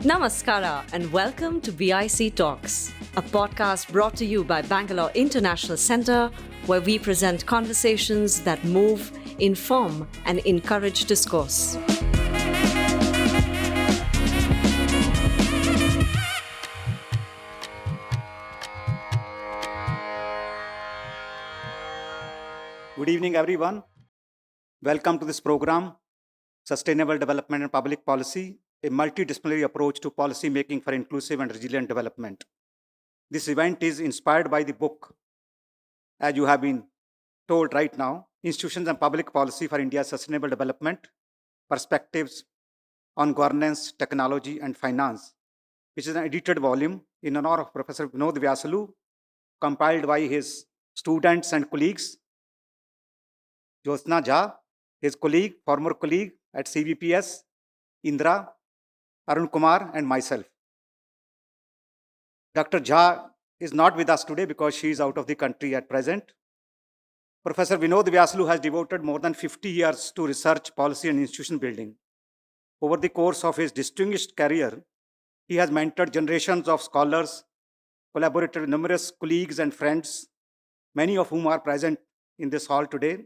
Namaskara and welcome to BIC Talks, a podcast brought to you by Bangalore International Centre, where we present conversations that move, inform, and encourage discourse. Good evening, everyone. Welcome to this program, Sustainable Development and Public Policy, a multidisciplinary approach to policy making for inclusive and resilient development. This event is inspired by the book, as you have been told right now, Institutions and Public Policy for India's Sustainable Development, Perspectives on Governance, Technology and Finance, which is an edited volume in honor of Professor Vinod Vyasulu, compiled by his students and colleagues, Jyotsna, his colleague, former colleague at CVPS, Indira, Arunkumar, and myself. Dr. Jha is not with us today because she is out of the country at present. Professor Vinod Vyasulu has devoted more than 50 years to research, policy, and institution building. Over the course of his distinguished career, he has mentored generations of scholars, collaborated with numerous colleagues and friends, many of whom are present in this hall today,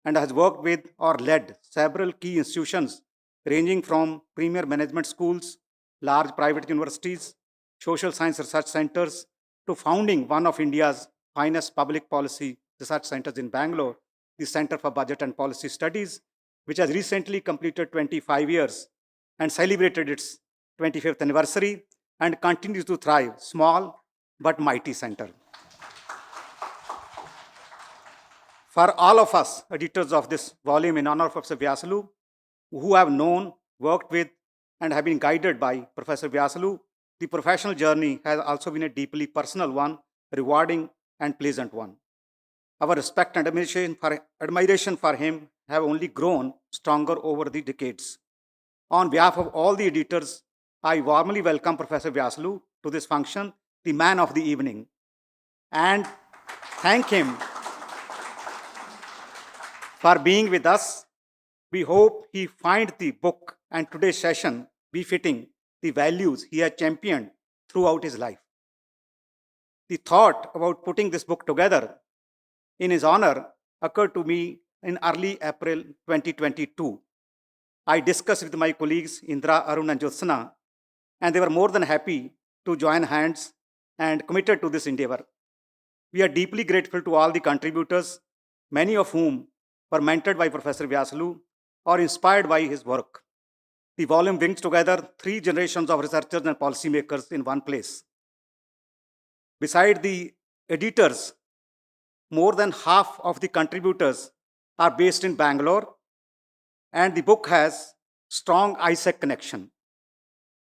and has worked with or led several key institutions ranging from premier management schools, large private universities, social science research centers, to founding one of India's finest public policy research centers in Bangalore, the Center for Budget and Policy Studies, which has recently completed 25 years and celebrated its 25th anniversary and continues to thrive, small but mighty center. For all of us, editors of this volume in honor of Professor Vyasulu, who have known, worked with, and have been guided by Professor Vyasulu, the professional journey has also been a deeply personal one, rewarding and pleasant one. Our respect and admiration for him have only grown stronger over the decades. On behalf of all the editors, I warmly welcome Professor Vyasulu to this function, the man of the evening, and thank him for being with us. We hope he finds the book and today's session befitting the values he has championed throughout his life. The thought about putting this book together in his honor occurred to me in early April 2022. I discussed with my colleagues Indira, Arun and Jyotsna, and they were more than happy to join hands and committed to this endeavor. We are deeply grateful to all the contributors, many of whom were mentored by Professor Vyasulu or inspired by his work. The volume brings together 3 generations of researchers and policymakers in one place. Beside the editors, more than half of the contributors are based in Bangalore, and the book has strong ISEC connection,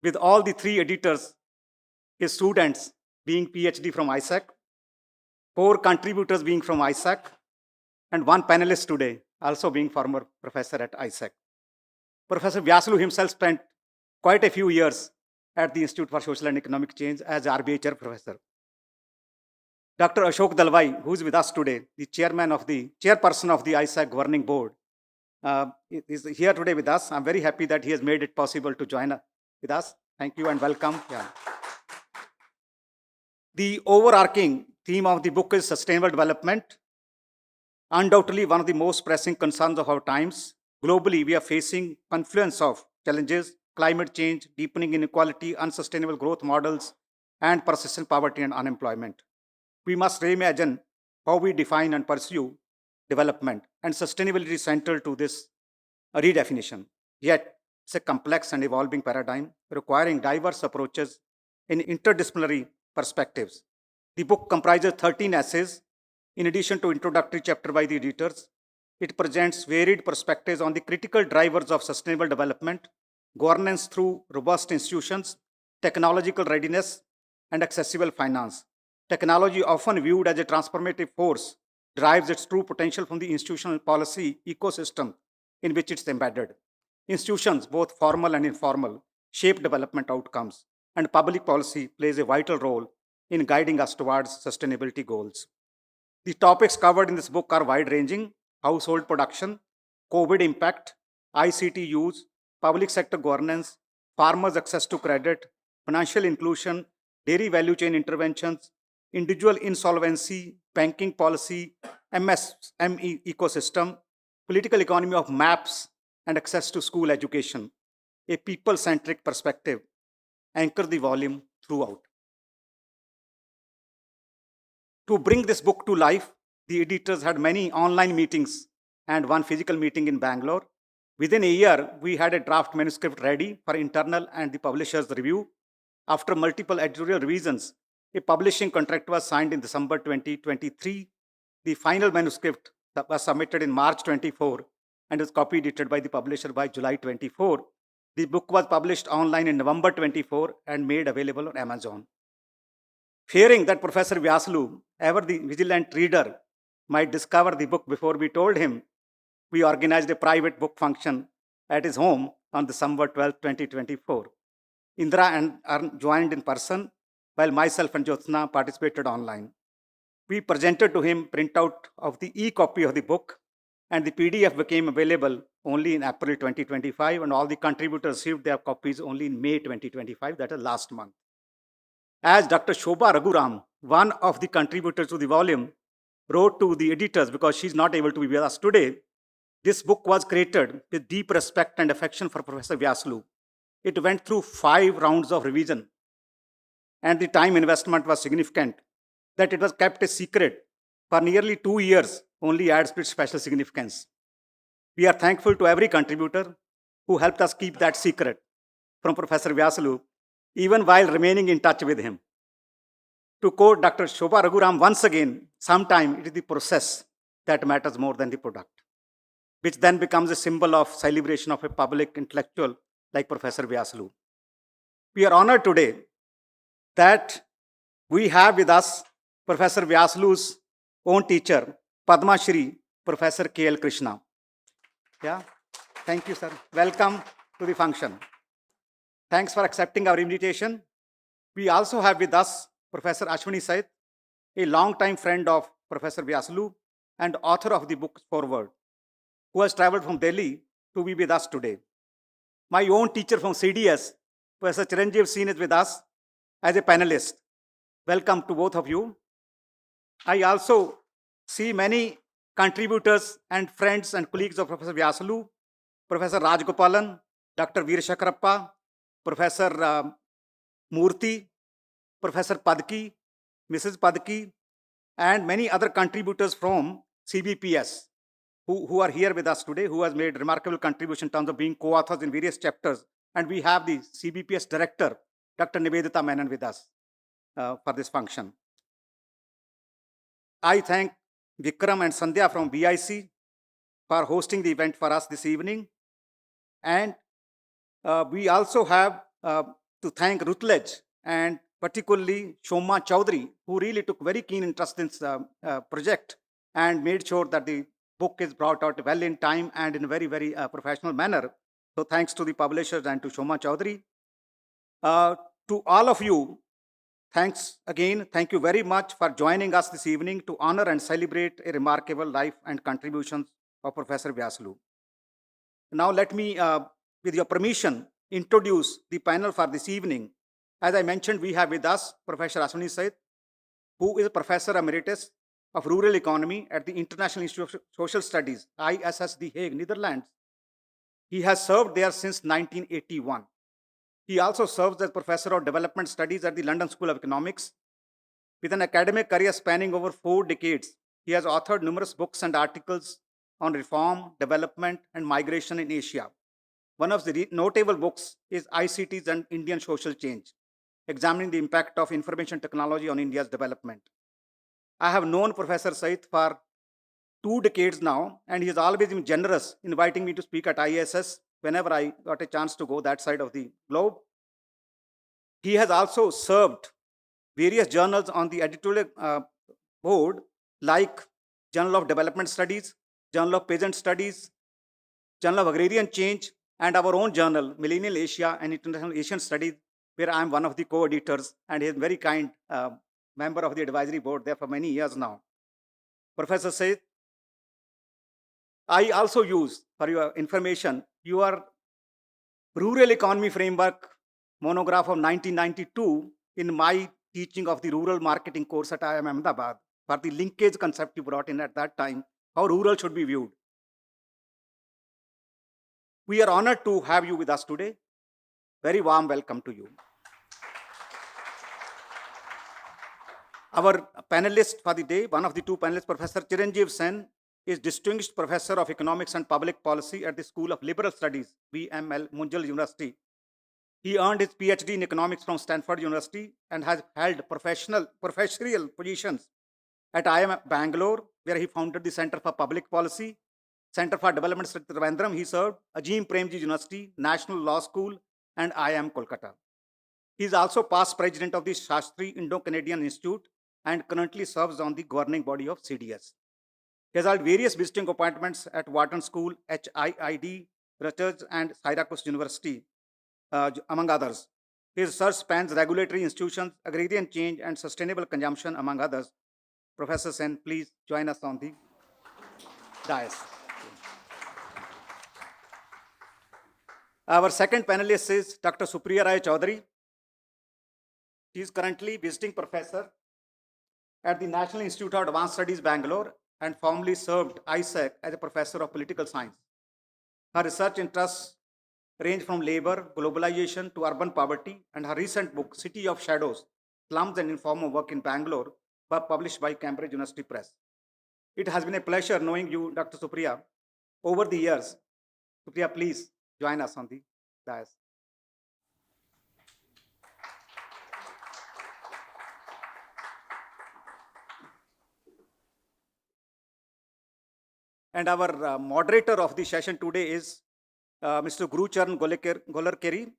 with all the 3 editors, his students being PhD from ISEC, 4 contributors being from ISEC, and 1 panelist today also being former professor at ISEC. Professor Vyasulu himself spent quite a few years at the Institute for Social and Economic Change as RBI chair professor. Dr. Ashok Dalwai, who is with us today, the chairperson of the ISEC governing board, is here today with us. I'm very happy that he has made it possible to join with us. Thank you and welcome. Yeah. The overarching theme of the book is sustainable development. Undoubtedly, one of the most pressing concerns of our times. Globally, we are facing confluence of challenges: climate change, deepening inequality, unsustainable growth models, and persistent poverty and unemployment. We must reimagine how we define and pursue development, and sustainability is central to this redefinition. Yet, it's a complex and evolving paradigm requiring diverse approaches in interdisciplinary perspectives. The book comprises 13 essays. In addition to introductory chapter by the editors, it presents varied perspectives on the critical drivers of sustainable development, governance through robust institutions, technological readiness, and accessible finance. Technology, often viewed as a transformative force, derives its true potential from the institutional policy ecosystem in which it's embedded. Institutions, both formal and informal, shape development outcomes, and public policy plays a vital role in guiding us towards sustainability goals. The topics covered in this book are wide-ranging: household production, COVID impact, ICT use, public sector governance, farmers' access to credit, financial inclusion, dairy value chain interventions, individual insolvency, banking policy, MSME ecosystem, political economy of maps, and access to school education. A people-centric perspective anchor the volume throughout. To bring this book to life, the editors had many online meetings and one physical meeting in Bangalore. Within a year, we had a draft manuscript ready for internal and the publisher's review. After multiple editorial revisions, a publishing contract was signed in December 2023. The final manuscript that was submitted in March 24 and was copy edited by the publisher by July 24. The book was published online in November 24 and made available on Amazon. Fearing that Professor Vyasulu, ever the vigilant reader, might discover the book before we told him, we organized a private book function at his home on December 12, 2024. Indira and Arun joined in person, while myself and Jyotsna participated online. We presented to him printout of the e-copy of the book, and the PDF became available only in April 2025, and all the contributors received their copies only in May 2025, that is last month. As Dr. Shobha Raghuram, one of the contributors to the volume, wrote to the editors because she's not able to be with us today, this book was created with deep respect and affection for Professor Vyasulu. It went through 5 rounds of revision, and the time investment was significant. That it was kept a secret for nearly 2 years only adds to its special significance. We are thankful to every contributor who helped us keep that secret from Professor Vyasulu, even while remaining in touch with him. To quote Dr. Shobha Raghuram once again, sometimes it is the process that matters more than the product, which then becomes a symbol of celebration of a public intellectual like Professor Vyasulu. We are honored today that we have with us Professor Vyasulu's own teacher, Padma Shri, Professor K.L. Krishna. Yeah, thank you, sir. Welcome to the function. Thanks for accepting our invitation. We also have with us Professor Ashwini Saith, a longtime friend of Professor Vyasulu and author of the book Forward, who has traveled from Delhi to be with us today. My own teacher from CDS, Professor Chiranjeev Singh, is with us as a panelist. Welcome to both of you. I also see many contributors and friends and colleagues of Professor Vyasulu, Professor Rajgopalan, Dr. Veer Shakarappa, Professor Murthy, Professor Padki, Mrs. Padki, and many other contributors from CBPS who are here with us today, who has made remarkable contribution in terms of being co-authors in various chapters. And we have the CBPS director, Dr. Nivedita Menon, with us for this function. I thank Vikram and Sandhya from BIC for hosting the event for us this evening. And we also have to thank Rutledge and particularly Shoma Chowdhury, who really took very keen interest in this project and made sure that the book is brought out well in time and in a very, very professional manner. So thanks to the publishers and to Shoma Chowdhury. To all of you, thanks again. Thank you very much for joining us this evening to honor and celebrate a remarkable life and contributions of Professor Vyasulu. Now let me, with your permission, introduce the panel for this evening. As I mentioned, we have with us Professor Ashwini Saith, who is a Professor Emeritus of Rural Economy at the International Institute of Social Studies, ISS, The Hague, Netherlands. He has served there since 1981. He also serves as Professor of Development Studies at the London School of Economics. With an academic career spanning over 4 decades, he has authored numerous books and articles on reform, development, and migration in Asia. One of the notable books is ICTs and Indian Social Change, examining the impact of information technology on India's development. I have known Professor Saith for 2 decades now, and he has always been generous in inviting me to speak at ISS whenever I got a chance to go that side of the globe. He has also served various journals on the editorial board, like Journal of Development Studies, Journal of Peasant Studies, Journal of Agrarian Change, and our own journal, Millennial Asia and International Asian Studies, where I am one of the co-editors, and he is a very kind member of the advisory board there for many years now. Professor Saith, I also use, for your information, your Rural Economy Framework monograph of 1992 in my teaching of the rural marketing course at IIM Ahmedabad for the linkage concept you brought in at that time, how rural should be viewed. We are honored to have you with us today. Very warm welcome to you. Our panelist for the day, one of the two panelists, Professor Chiranjeev Sen, is Distinguished Professor of Economics and Public Policy at the School of Liberal Studies, VML, Munjal University. He earned his PhD in economics from Stanford University and has held professional positions at IIM Bangalore, where he founded the Center for Public Policy, Center for Development at Trivandrum. He served Ajim Premji University, National Law School, and IIM Kolkata. He is also past president of the Shastri Indo-Canadian Institute and currently serves on the governing body of CDS. He has held various visiting appointments at Wharton School, HIID, Research, and Syracuse University, among others. His research spans regulatory institutions, agrarian change, and sustainable consumption, among others. Professor Sen, please join us on the dais. Our second panelist is Dr. Supriya Rai Chaudhary. She is currently visiting professor at the National Institute of Advanced Studies, Bangalore, and formerly served ISAC as a professor of political science. Her research interests range from labor, globalization to urban poverty, and her recent book, City of Shadows, Slums and Informal Work in Bangalore, were published by Cambridge University Press. It has been a pleasure knowing you, Dr. Supriya, over the years. Supriya, please join us on the dais. And our moderator of the session today is Mr. Gurucharan Golarkeri.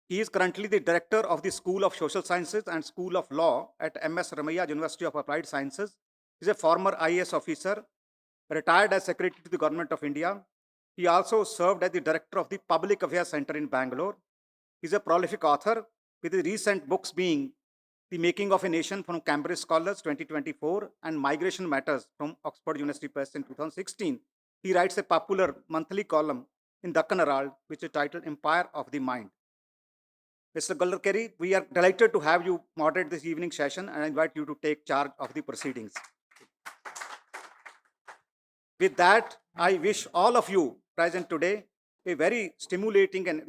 He is currently the director of the School of Social Sciences and School of Law at MS Ramaiah University of Applied Sciences. He is a former IAS officer, retired as Secretary to the Government of India. He also served as the director of the Public Affairs Center in Bangalore. He is a prolific author, with his recent books being The Making of a Nation from Cambridge Scholars 2024 and Migration Matters from Oxford University Press in 2016. He writes a popular monthly column in Deccan Herald, which is titled Empire of the Mind. Mr. Golarkeri, we are delighted to have you moderate this evening session, and I invite you to take charge of the proceedings. With that, I wish all of you present today a very stimulating and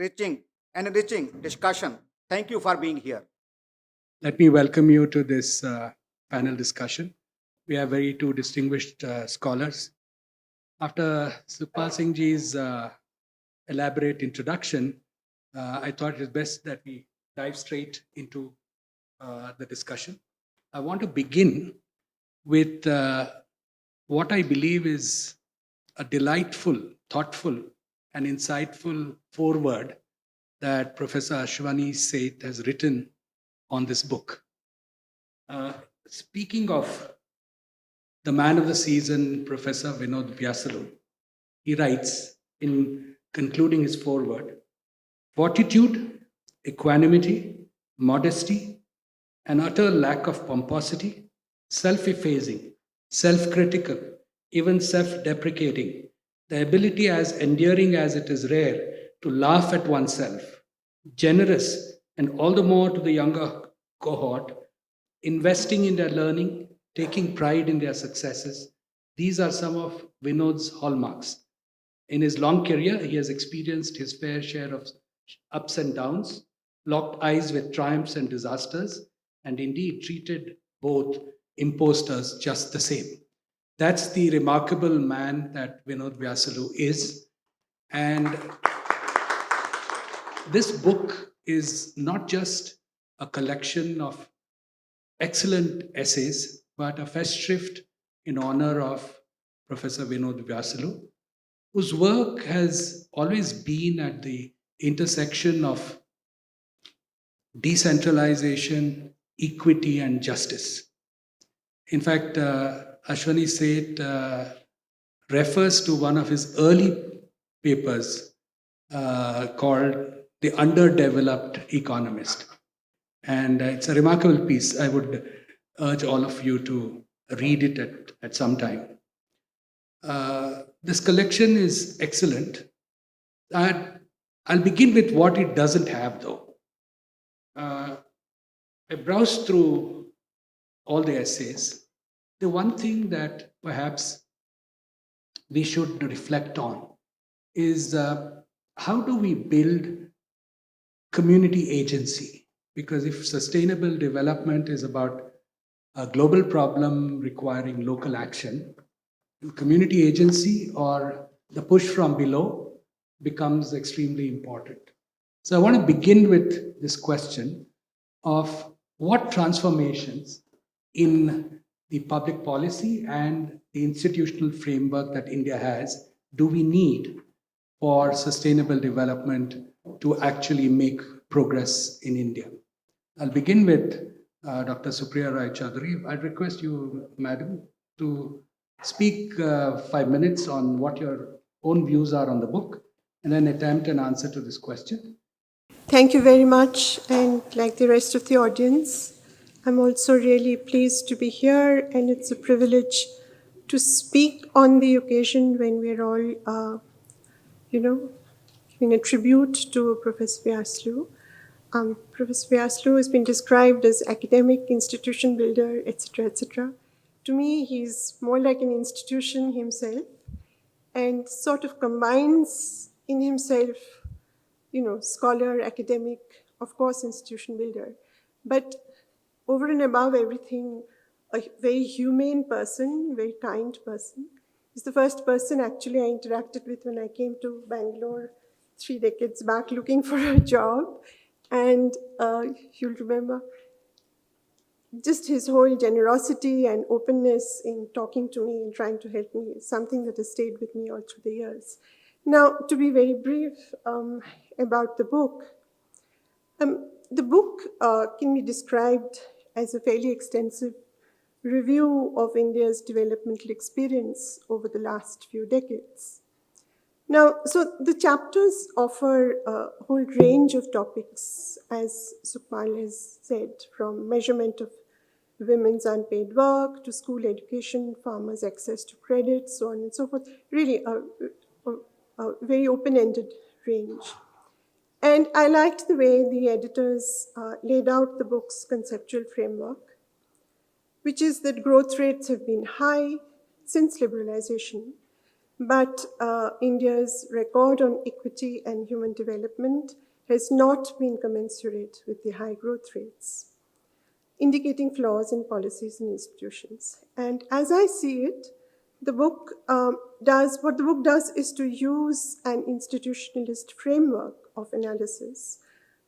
enriching discussion. Thank you for being here. Let me welcome you to this panel discussion. We have very two distinguished scholars. After Sukhpal Singh ji's elaborate introduction, I thought it is best that we dive straight into the discussion. I want to begin with what I believe is a delightful, thoughtful, and insightful foreword that Professor Ashwani Seth has written on this book. Speaking of the man of the season, Professor Vinod Vyasulu, he writes in concluding his foreword, fortitude, equanimity, modesty, an utter lack of pomposity, self-effacing, self-critical, even self-deprecating, the ability as endearing as it is rare to laugh at oneself, generous, and all the more to the younger cohort, investing in their learning, taking pride in their successes. These are some of Vinod's hallmarks. In his long career, he has experienced his fair share of ups and downs, locked eyes with triumphs and disasters, and indeed treated both imposters just the same. That's the remarkable man that Vinod Vyasulu is. And this book is not just a collection of excellent essays, but a festschrift in honor of Professor Vinod Vyasulu, whose work has always been at the intersection of decentralization, equity, and justice. In fact, Ashwani Seth refers to one of his early papers called The Underdeveloped Economist. And it's a remarkable piece. I would urge all of you to read it at some time. This collection is excellent. I I'll begin with what it doesn't have, though. I browsed through all the essays. The one thing that perhaps we should reflect on is how do we build community agency? Because if sustainable development is about a global problem requiring local action, community agency or the push from below becomes extremely important. So I want to begin with this question of what transformations in the public policy and the institutional framework that India has do we need for sustainable development to actually make progress in India. I'll begin with Dr. Supriya Rai Chaudhary. I'd request you, madam, to speak 5 minutes on what your own views are on the book and then attempt an answer to this question. Thank you very much. And like the rest of the audience, I'm also really pleased to be here, and it's a privilege to speak on the occasion when we're all, giving a tribute to Professor Vyasulu. Professor Vyasulu has been described as academic, institution builder, etc., etc. To me, he's more like an institution himself and sort of combines in himself, scholar, academic, of course, institution builder, but over and above everything, a very humane person, very kind person. He's the first person actually I interacted with when I came to Bangalore 3 decades back looking for a job. And you'll remember just his whole generosity and openness in talking to me and trying to help me is something that has stayed with me all through the years. Now, to be very brief about the book can be described as a fairly extensive review of India's developmental experience over the last few decades. Now, so the chapters offer a whole range of topics, as Sukhpal has said, from measurement of women's unpaid work to school education, farmers' access to credit, so on and so forth. Really a very open-ended range. And I liked the way the editors laid out the book's conceptual framework, which is that growth rates have been high since liberalization, but India's record on equity and human development has not been commensurate with the high growth rates, indicating flaws in policies and institutions. And as I see it, the book does is to use an institutionalist framework of analysis.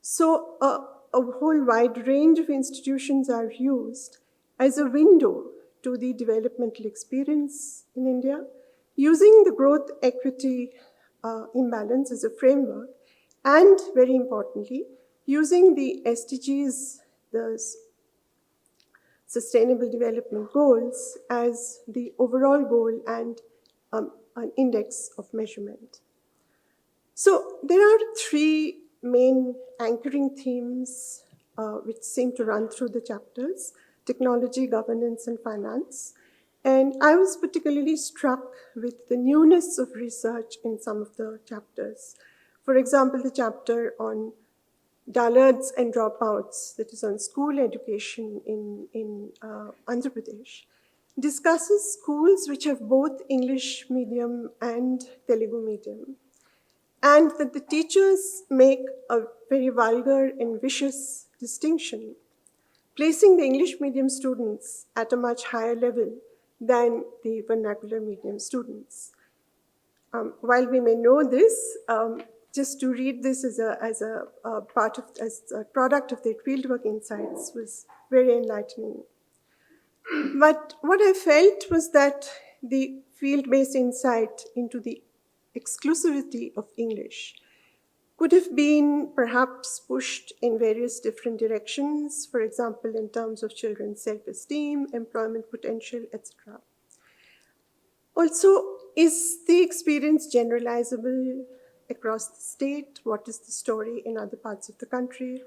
So a whole wide range of institutions are used as a window to the developmental experience in India, using the growth equity imbalance as a framework, and very importantly, using the SDGs, the Sustainable Development Goals, as the overall goal and an index of measurement. So there are 3 main anchoring themes which seem to run through the chapters: technology, governance, and finance. And I was particularly struck with the newness of research in some of the chapters. For example, the chapter on dullards and dropouts, that is on school education in Andhra Pradesh, discusses schools which have both English medium and Telugu medium, and that the teachers make a very vulgar and vicious distinction, placing the English medium students at a much higher level than the vernacular medium students. While we may know this, just to read this as a product of their fieldwork insights was very enlightening. But what I felt was that the field-based insight into the exclusivity of English could have been perhaps pushed in various different directions, for example, in terms of children's self-esteem, employment potential, etc. Also, is the experience generalizable across the state? What is the story in other parts of the country?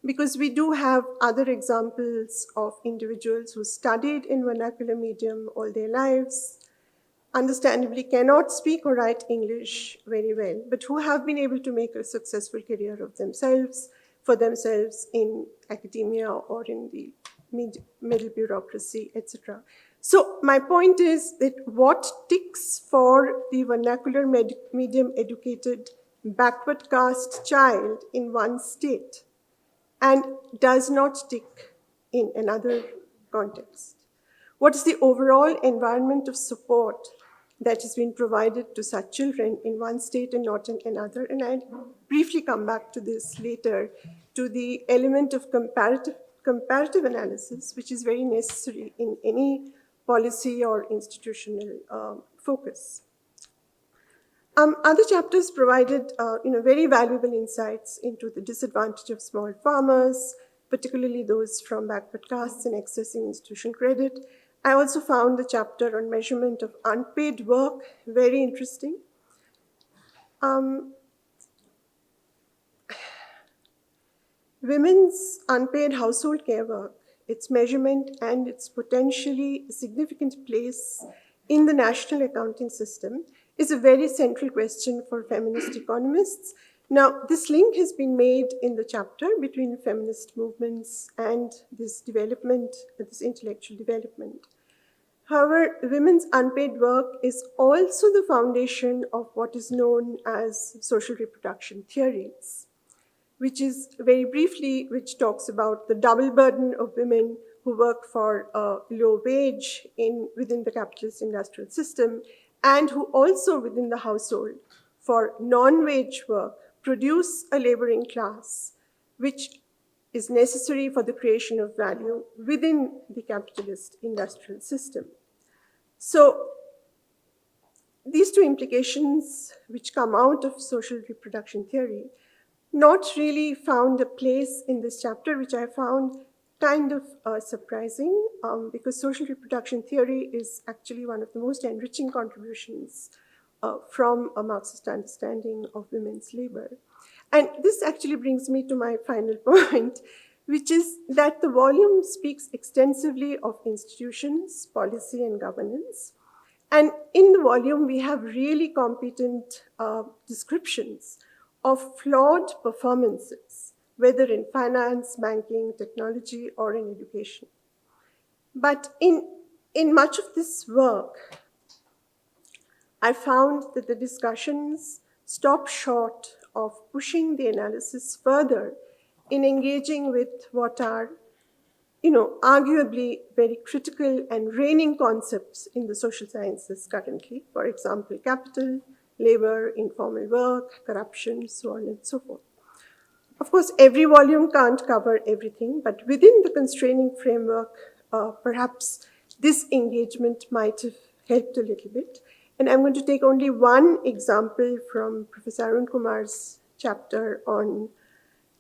Because we do have other examples of individuals who studied in vernacular medium all their lives, understandably cannot speak or write English very well, but who have been able to make a successful career of themselves, for themselves in academia or in the middle bureaucracy, etc. So my point is that what ticks for the vernacular medium educated backward caste child in one state and does not tick in another context? What is the overall environment of support that has been provided to such children in one state and not in another? And I'll briefly come back to this later, to the element of comparative analysis, which is very necessary in any policy or institutional focus. Other chapters provided very valuable insights into the disadvantage of small farmers, particularly those from backward castes and accessing institutional credit. I also found the chapter on measurement of unpaid work very interesting. Women's unpaid household care work, its measurement and its potentially significant place in the national accounting system is a very central question for feminist economists. Now, this link has been made in the chapter between feminist movements and this development, this intellectual development. However, women's unpaid work is also the foundation of what is known as social reproduction theories, which is very briefly, which talks about the double burden of women who work for a low wage within the capitalist industrial system, and who also within the household for non-wage work produce a laboring class, which is necessary for the creation of value within the capitalist industrial system. So these two implications which come out of social reproduction theory not really found a place in this chapter, which I found kind of surprising, because social reproduction theory is actually one of the most enriching contributions from a Marxist understanding of women's labor. And this actually brings me to my final point, which is that the volume speaks extensively of institutions, policy, and governance. And in the volume, we have really competent descriptions of flawed performances, whether in finance, banking, technology, or in education. But in much of this work, I found that the discussions stop short of pushing the analysis further in engaging with what are, arguably very critical and reigning concepts in the social sciences currently. For example, capital, labor, informal work, corruption, so on and so forth. Of course, every volume can't cover everything, but within the constraining framework, perhaps this engagement might have helped a little bit. And I'm going to take only one example from Professor Arunkumar's chapter on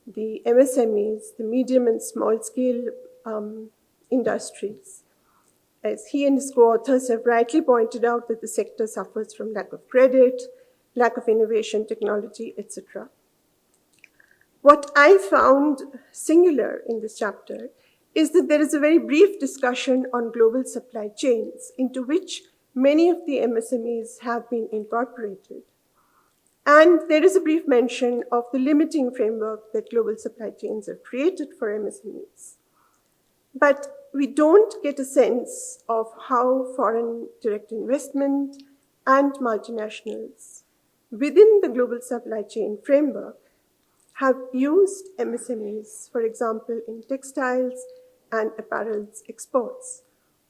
the MSMEs, the medium and small scale industries. As he and his co-authors have rightly pointed out, that the sector suffers from lack of credit, lack of innovation, technology, etc. What I found singular in this chapter is that there is a very brief discussion on global supply chains, into which many of the MSMEs have been incorporated. And there is a brief mention of the limiting framework that global supply chains have created for MSMEs. But we don't get a sense of how foreign direct investment and multinationals within the global supply chain framework have used MSMEs, for example, in textiles and apparels exports,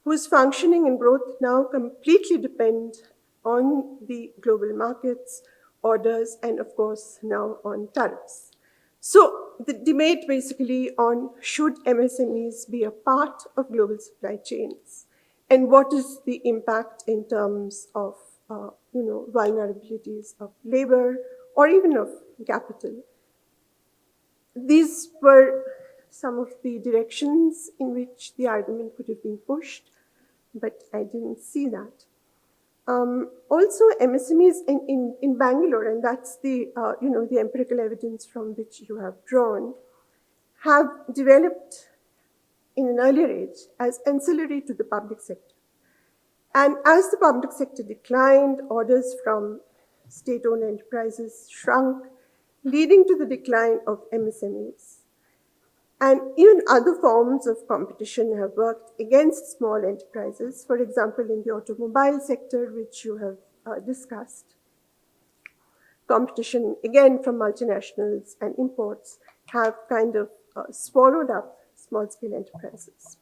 whose functioning and growth now completely depend on the global markets, orders, and of course now on tariffs. So the debate basically on should MSMEs be a part of global supply chains, and what is the impact in terms of vulnerabilities of labor or even of capital. These were some of the directions in which the argument could have been pushed, but I didn't see that. Also, MSMEs in Bangalore, and that's the empirical evidence from which you have drawn, have developed in an earlier age as ancillary to the public sector. And as the public sector declined, orders from state-owned enterprises shrunk, leading to the decline of MSMEs. And even other forms of competition have worked against small enterprises, for example, in the automobile sector, which you have discussed. Competition, again, from multinationals and imports have kind of swallowed up small-scale enterprises.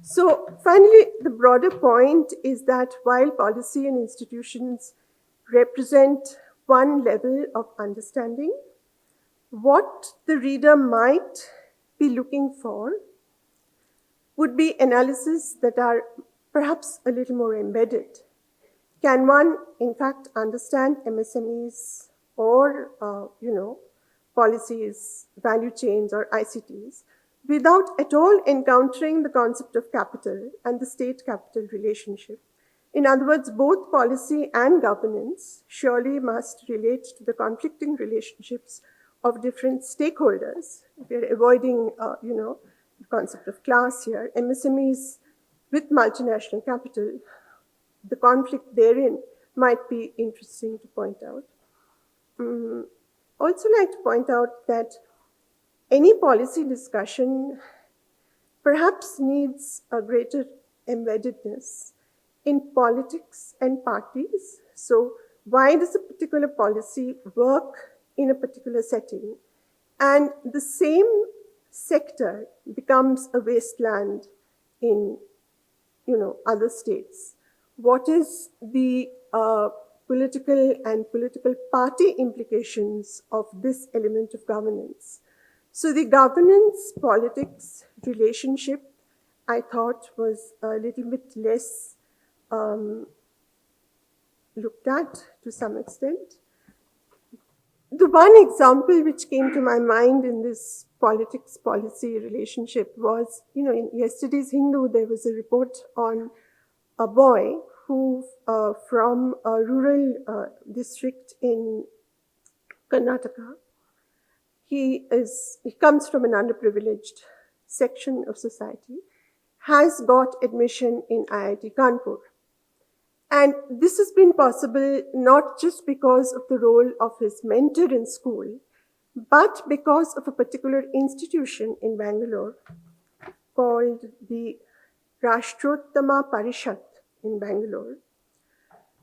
So finally, the broader point is that while policy and institutions represent one level of understanding, what the reader might be looking for would be analyses that are perhaps a little more embedded. Can one, in fact, understand MSMEs or, policies, value chains, or ICTs without at all encountering the concept of capital and the state-capital relationship? In other words, both policy and governance surely must relate to the conflicting relationships of different stakeholders. We are avoiding, the concept of class here. MSMEs with multinational capital, the conflict therein might be interesting to point out. Also like to point out that any policy discussion perhaps needs a greater embeddedness in politics and parties. So why does a particular policy work in a particular setting? And the same sector becomes a wasteland in, other states. What is the political and political party implications of this element of governance? So the governance-politics relationship, I thought, was a little bit less looked at to some extent. The one example which came to my mind in this politics-policy relationship was, in yesterday's Hindu, there was a report on a boy who, from a rural district in Karnataka, he comes from an underprivileged section of society, has got admission in IIT Kanpur. And this has been possible not just because of the role of his mentor in school, but because of a particular institution in Bangalore called the Rashtrottama Parishat in Bangalore,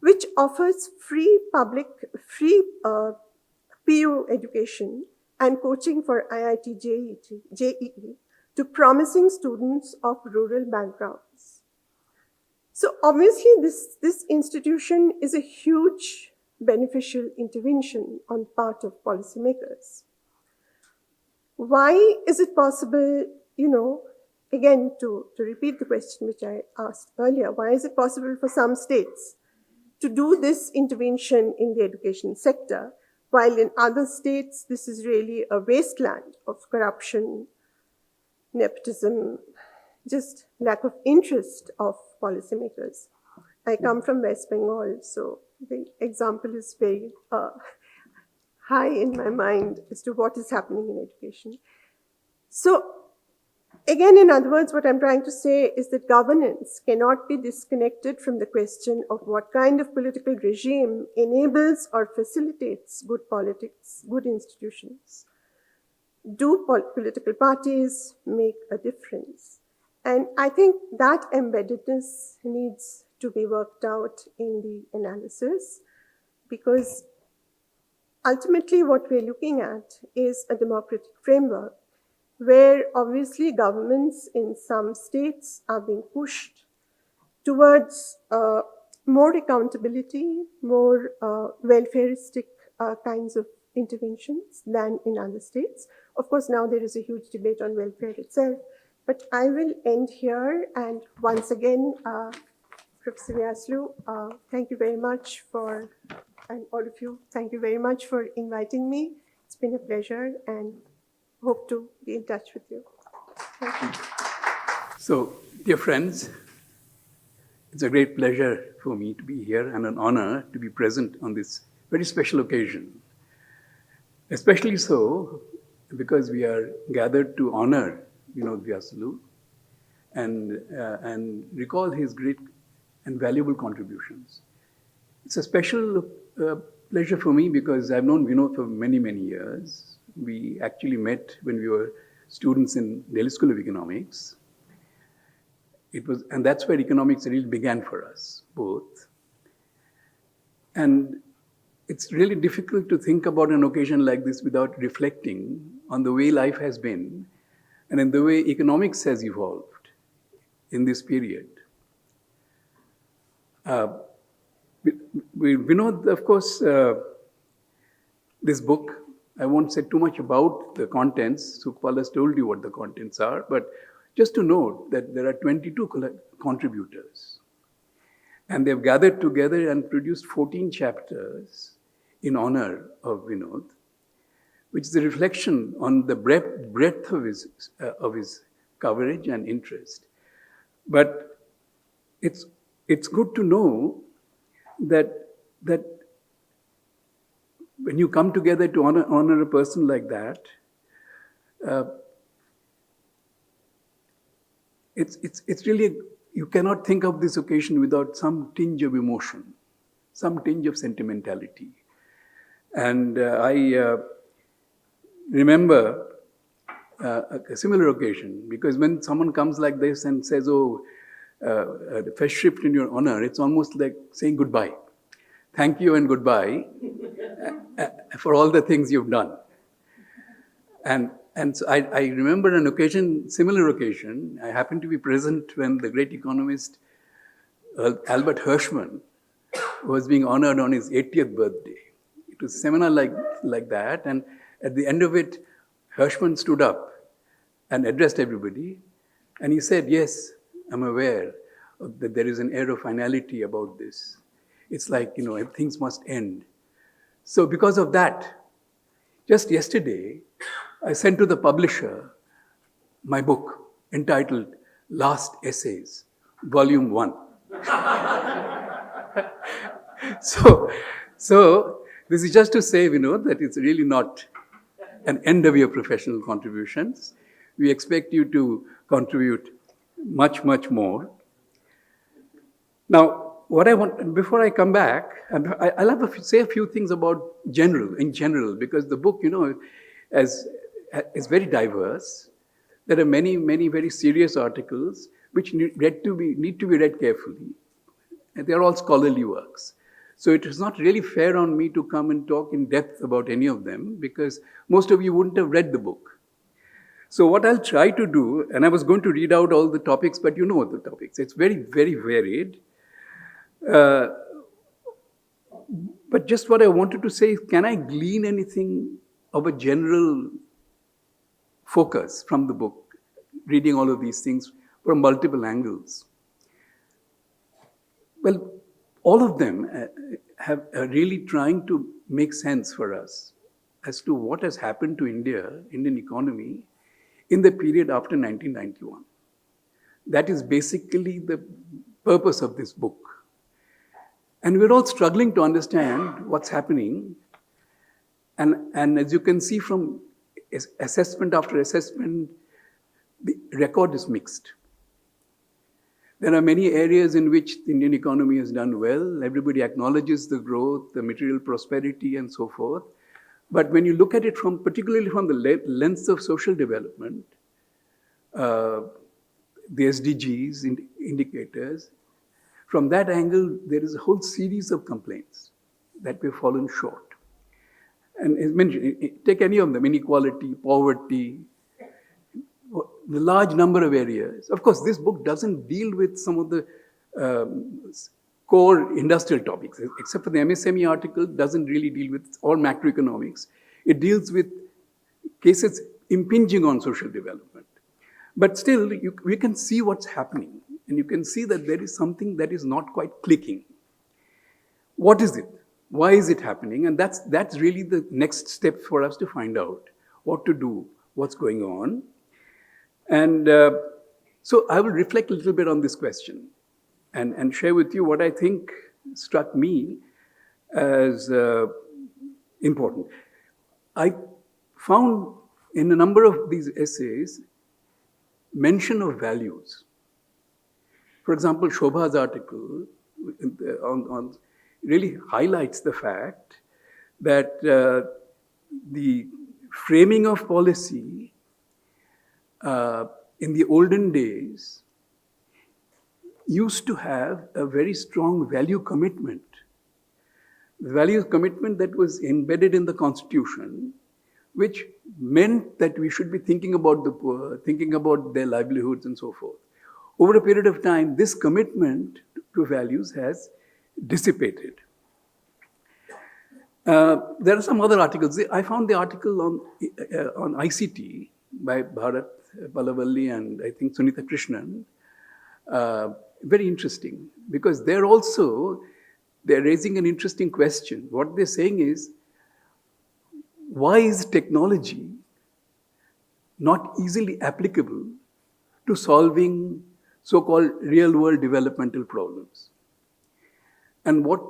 which offers free PU education and coaching for IIT JEE to promising students of rural backgrounds. So obviously this institution is a huge beneficial intervention on the part of policymakers. Why is it possible, again, to repeat the question which I asked earlier, why is it possible for some states to do this intervention in the education sector, while in other states this is really a wasteland of corruption, nepotism, just lack of interest of policymakers? I come from West Bengal, so the example is very high in my mind as to what is happening in education. So again, in other words, what I'm trying to say is that governance cannot be disconnected from the question of what kind of political regime enables or facilitates good politics, good institutions. Do political parties make a difference? And I think that embeddedness needs to be worked out in the analysis, because ultimately what we're looking at is a democratic framework where obviously governments in some states are being pushed towards more accountability, more welfaristic kinds of interventions than in other states. Of course, now there is a huge debate on welfare itself, but I will end here. And once again, Professor Vyasulu, thank you very much and all of you, thank you very much for inviting me. It's been a pleasure, and hope to be in touch with you. Thank you. So, dear friends, it's a great pleasure for me to be here and an honor to be present on this very special occasion. Especially so because we are gathered to honor Vinod Vyasulu and recall his great and valuable contributions. It's a special pleasure for me because I've known Vinod for many, many years. We actually met when we were students in Delhi School of Economics. And that's where economics really began for us, both. And it's really difficult to think about an occasion like this without reflecting on the way life has been and in the way economics has evolved in this period. Vinod, of course, this book, I won't say too much about the contents. Sukhpal has told you what the contents are, but just to note that there are 22 contributors. And they've gathered together and produced 14 chapters in honor of Vinod, which is a reflection on the breadth of his coverage and interest. But it's good to know that when you come together to honor a person like that, it's really, you cannot think of this occasion without some tinge of emotion, some tinge of sentimentality. And I remember a similar occasion, because when someone comes like this and says, oh, the first shift in your honor, it's almost like saying goodbye. Thank you and goodbye for all the things you've done. And so I remember an occasion, similar occasion, I happened to be present when the great economist Albert Hirschman was being honored on his 80th birthday. It was a seminar like that, and at the end of it, Hirschman stood up and addressed everybody, and he said, yes, I'm aware that there is an air of finality about this. It's like, things must end. So because of that, just yesterday, I sent to the publisher my book entitled Last Essays, Volume 1. So this is just to say, that it's really not an end of your professional contributions. We expect you to contribute much, much more. Now, what I want, before I come back, and I'll have to say a few things about in general, because the book, is very diverse. There are many, many very serious articles which need to be read carefully. And they are all scholarly works. So it is not really fair on me to come and talk in depth about any of them, because most of you wouldn't have read the book. So what I'll try to do, and I was going to read out all the topics, but you know the topics. It's very, very varied. But just what I wanted to say is, can I glean anything of a general focus from the book, reading all of these things from multiple angles? Well, all of them are really trying to make sense for us as to what has happened to Indian economy, in the period after 1991. That is basically the purpose of this book. And we're all struggling to understand what's happening. And as you can see from assessment after assessment, the record is mixed. There are many areas in which the Indian economy has done well. Everybody acknowledges the growth, the material prosperity, and so forth. But when you look at it particularly from the lens of social development, the SDGs indicators, from that angle, there is a whole series of complaints that we've fallen short. And as mentioned, take any of them, inequality, poverty, the large number of areas. Of course, this book doesn't deal with some of the core industrial topics, except for the MSME article, doesn't really deal with all macroeconomics. It deals with cases impinging on social development. But still, we can see what's happening. And you can see that there is something that is not quite clicking. What is it? Why is it happening? And that's really the next step for us to find out what to do, what's going on. And so I will reflect a little bit on this question and share with you what I think struck me as important. I found in a number of these essays mention of values. For example, Shobha's article really highlights the fact that the framing of policy in the olden days used to have a very strong value commitment. The value commitment that was embedded in the Constitution, which meant that we should be thinking about the poor, thinking about their livelihoods and so forth. Over a period of time, this commitment to values has dissipated. There are some other articles. I found the article on ICT by Bharat Palavalli and I think Sunitha Krishnan very interesting, because they're raising an interesting question. What they're saying is, why is technology not easily applicable to solving so-called real-world developmental problems? And what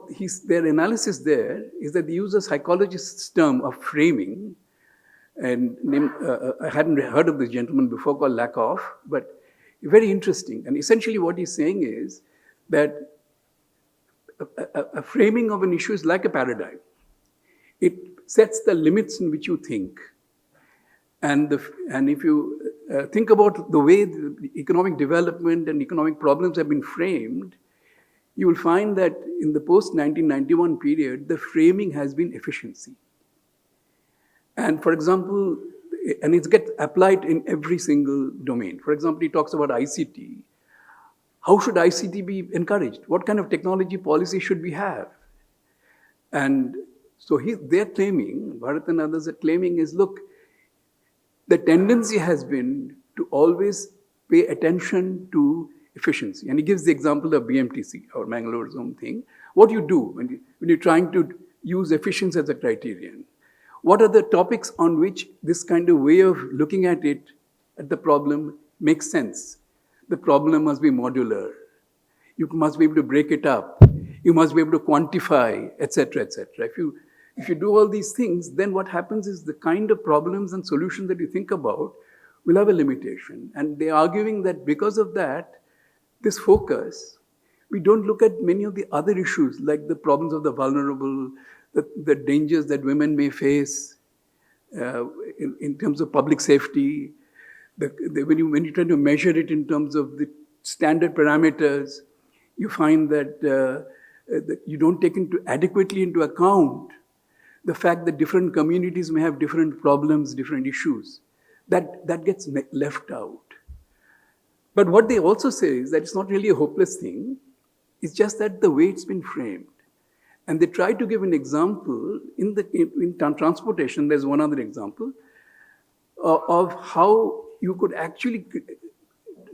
their analysis there is that they use a psychologist's term of framing, and I hadn't heard of this gentleman before, called Lakoff, but very interesting. And essentially what he's saying is that a framing of an issue is like a paradigm. It sets the limits in which you think. And if you think about the way the economic development and economic problems have been framed, you will find that in the post-1991 period, the framing has been efficiency. And for example, and it gets applied in every single domain. For example, he talks about ICT. How should ICT be encouraged? What kind of technology policy should we have? And so they're claiming, Bharat and others are claiming is, look, the tendency has been to always pay attention to efficiency. And he gives the example of BMTC or Bangalore's own thing. What do you do when you're trying to use efficiency as a criterion? What are the topics on which this kind of way of looking at the problem makes sense? The problem must be modular. You must be able to break it up. You must be able to quantify, etc., etc. If you do all these things, then what happens is the kind of problems and solutions that you think about will have a limitation. And they're arguing that because of that, this focus, we don't look at many of the other issues, like the problems of the vulnerable, the dangers that women may face in terms of public safety. When you try to measure it in terms of the standard parameters, you find that you don't take adequately into account the fact that different communities may have different problems, different issues. That gets left out. But what they also say is that it's not really a hopeless thing. It's just that the way it's been framed. And they try to give an example in transportation. There's one other example of how you could actually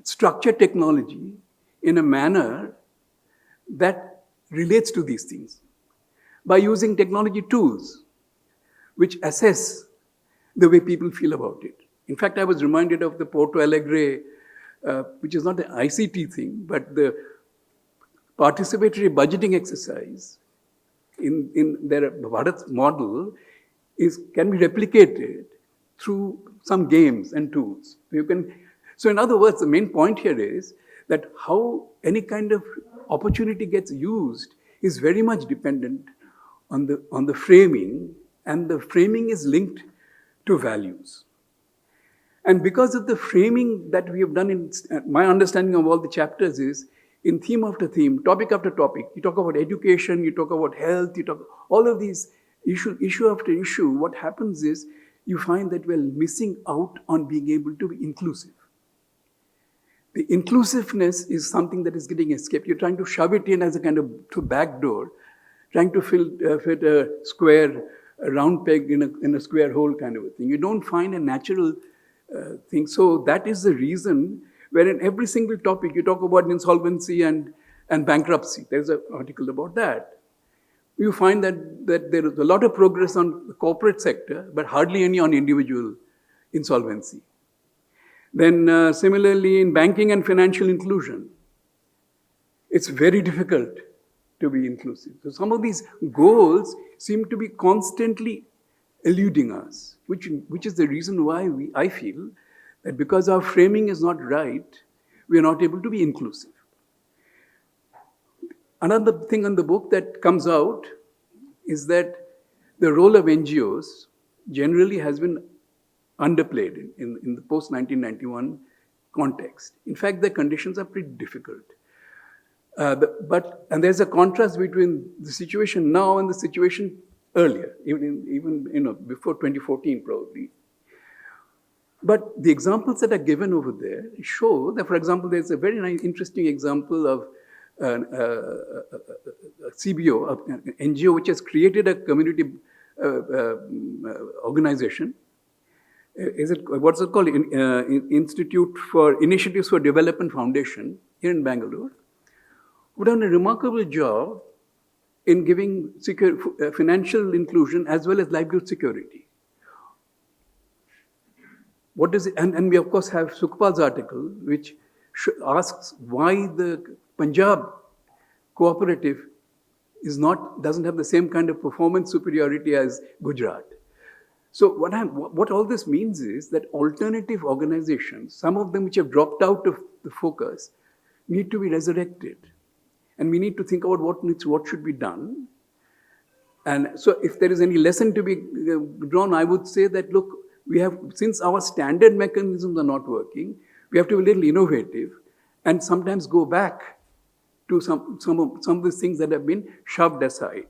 structure technology in a manner that relates to these things by using technology tools which assess the way people feel about it. In fact, I was reminded of the Porto Alegre, which is not an ICT thing, but the participatory budgeting exercise in their Bharat model can be replicated through some games and tools. So in other words, the main point here is that how any kind of opportunity gets used is very much dependent on the framing, and the framing is linked to values. And because of the framing that we have done, my understanding of all the chapters is, in theme after theme, topic after topic, you talk about education, you talk about health, you talk all of these issue after issue. What happens is you find that we're missing out on being able to be inclusive. The inclusiveness is something that is getting escaped. You're trying to shove it in as a kind of back door, trying to fit a round peg in a square hole kind of a thing. You don't find a natural thing. So that is the reason where in every single topic you talk about insolvency and bankruptcy. There's an article about that. You find that there is a lot of progress on the corporate sector, but hardly any on individual insolvency. Then similarly in banking and financial inclusion, it's very difficult to be inclusive. So some of these goals seem to be constantly eluding us, which is the reason why I feel that because our framing is not right, we are not able to be inclusive. Another thing on the book that comes out is that the role of NGOs generally has been underplayed in the post-1991 context. In fact, the conditions are pretty difficult. And there's a contrast between the situation now and the situation earlier, even before 2014 probably. But the examples that are given over there show that, for example, there's a very nice, interesting example of a CBO, an NGO, which has created a community organization. What's it called? Institute for Initiatives for Development Foundation here in Bangalore, who done a remarkable job in giving financial inclusion as well as livelihood security. What is it? And we of course have Sukhpal's article, which asks why the Punjab cooperative doesn't have the same kind of performance superiority as Gujarat. So what all this means is that alternative organizations, some of them which have dropped out of the focus, need to be resurrected. And we need to think about what should be done. And so if there is any lesson to be drawn, I would say that, look, since our standard mechanisms are not working, we have to be a little innovative and sometimes go back to some of the things that have been shoved aside.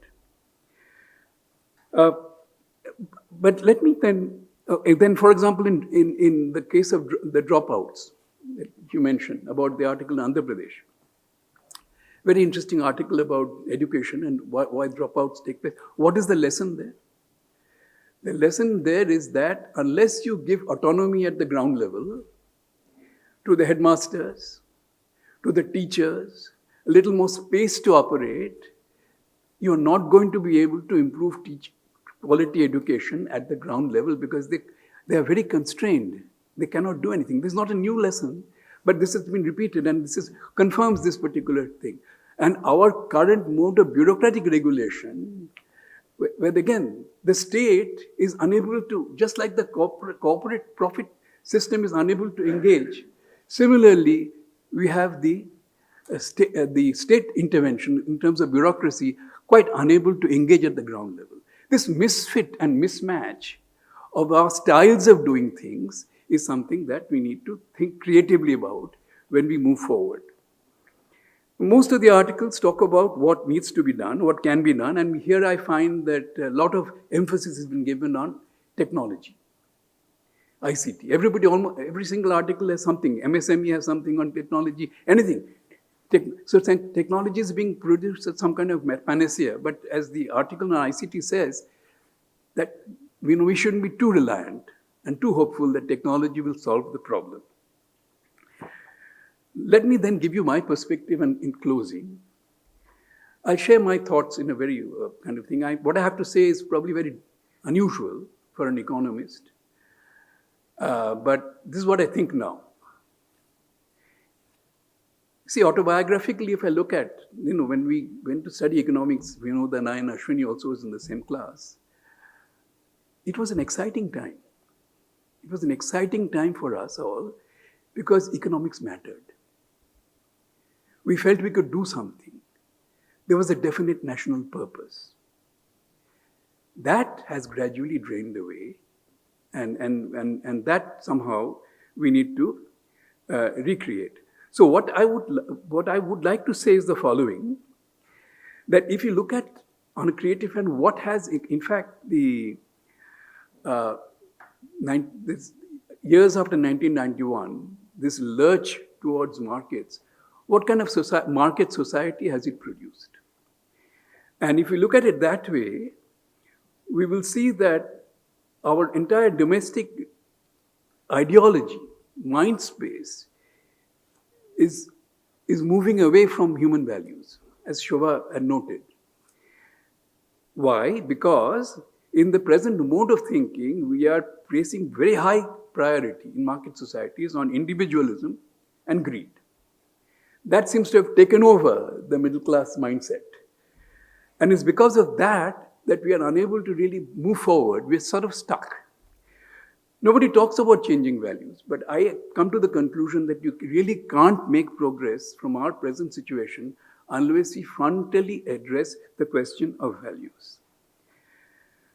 But let me then, for example, in the case of the dropouts that you mentioned about the article in Andhra Pradesh, very interesting article about education and why dropouts take place. What is the lesson there? The lesson there is that unless you give autonomy at the ground level to the headmasters, to the teachers, a little more space to operate, you're not going to be able to improve quality education at the ground level because they are very constrained. They cannot do anything. This is not a new lesson, but this has been repeated and confirms this particular thing. And our current mode of bureaucratic regulation, where again, the state is unable to, just like the corporate profit system is unable to engage, similarly, we have the state intervention in terms of bureaucracy quite unable to engage at the ground level. This misfit and mismatch of our styles of doing things is something that we need to think creatively about when we move forward. Most of the articles talk about what needs to be done, what can be done, and here I find that a lot of emphasis has been given on technology, ICT. Every single article has something. MSME has something on technology, anything. So technology is being produced as some kind of panacea, but as the article on ICT says, that we shouldn't be too reliant and too hopeful that technology will solve the problem. Let me then give you my perspective and in closing. I'll share my thoughts in a very kind of thing. What I have to say is probably very unusual for an economist, but this is what I think now. See, autobiographically, if I look at, when we went to study economics, Vinod and I and Ashwini also was in the same class, it was an exciting time. It was an exciting time for us all because economics mattered. We felt we could do something. There was a definite national purpose. That has gradually drained away, and that somehow we need to recreate. So what I would like to say is the following, that if you look at on a creative end, what has, in fact, this years after 1991, this lurch towards markets, what kind of market society has it produced? And if you look at it that way, we will see that our entire domestic ideology, mind space, is moving away from human values, as Shobha had noted. Why? Because in the present mode of thinking, we are placing very high priority in market societies on individualism and greed. That seems to have taken over the middle class mindset. And it's because of that we are unable to really move forward. We're sort of stuck. Nobody talks about changing values, but I come to the conclusion that you really can't make progress from our present situation unless we frontally address the question of values.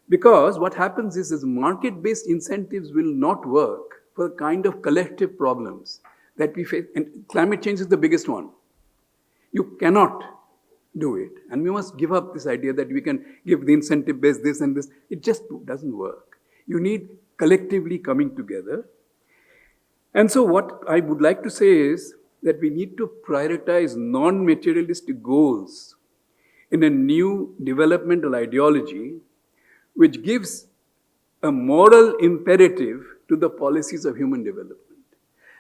Because what happens is market-based incentives will not work for the kind of collective problems that we face. And climate change is the biggest one. You cannot do it. And we must give up this idea that we can give the incentive-based this and this. It just doesn't work. You need collectively coming together. And so what I would like to say is that we need to prioritize non-materialistic goals in a new developmental ideology which gives a moral imperative to the policies of human development.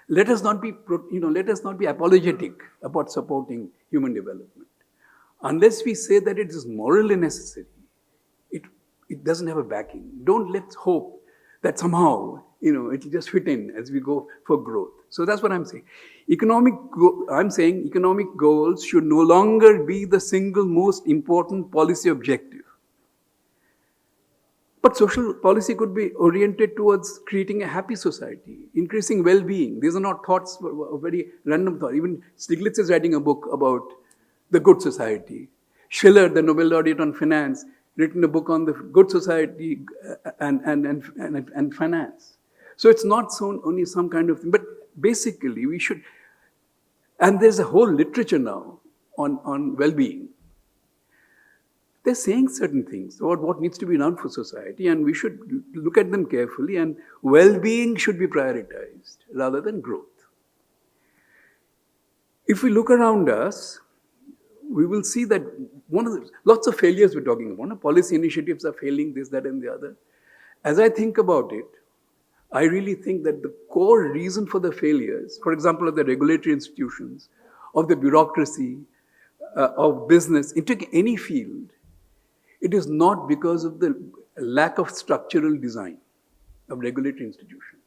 Let us not be, let us not be apologetic about supporting human development. Unless we say that it is morally necessary, it doesn't have a backing. Don't let's hope that somehow, it will just fit in as we go for growth. So that's what I'm saying. I'm saying economic goals should no longer be the single most important policy objective. But social policy could be oriented towards creating a happy society, increasing well-being. These are not thoughts, very random thoughts. Even Stiglitz is writing a book about the good society. Schiller, the Nobel laureate on finance, written a book on the good society and finance. So it's not only some kind of thing, but basically we should, and there's a whole literature now on well-being. They're saying certain things about what needs to be done for society, and we should look at them carefully, and well-being should be prioritized rather than growth. If we look around us, we will see that lots of failures we're talking about. Policy initiatives are failing, this, that, and the other. As I think about it, I really think that the core reason for the failures, for example, of the regulatory institutions, of the bureaucracy, of business, into any field, it is not because of the lack of structural design of regulatory institutions.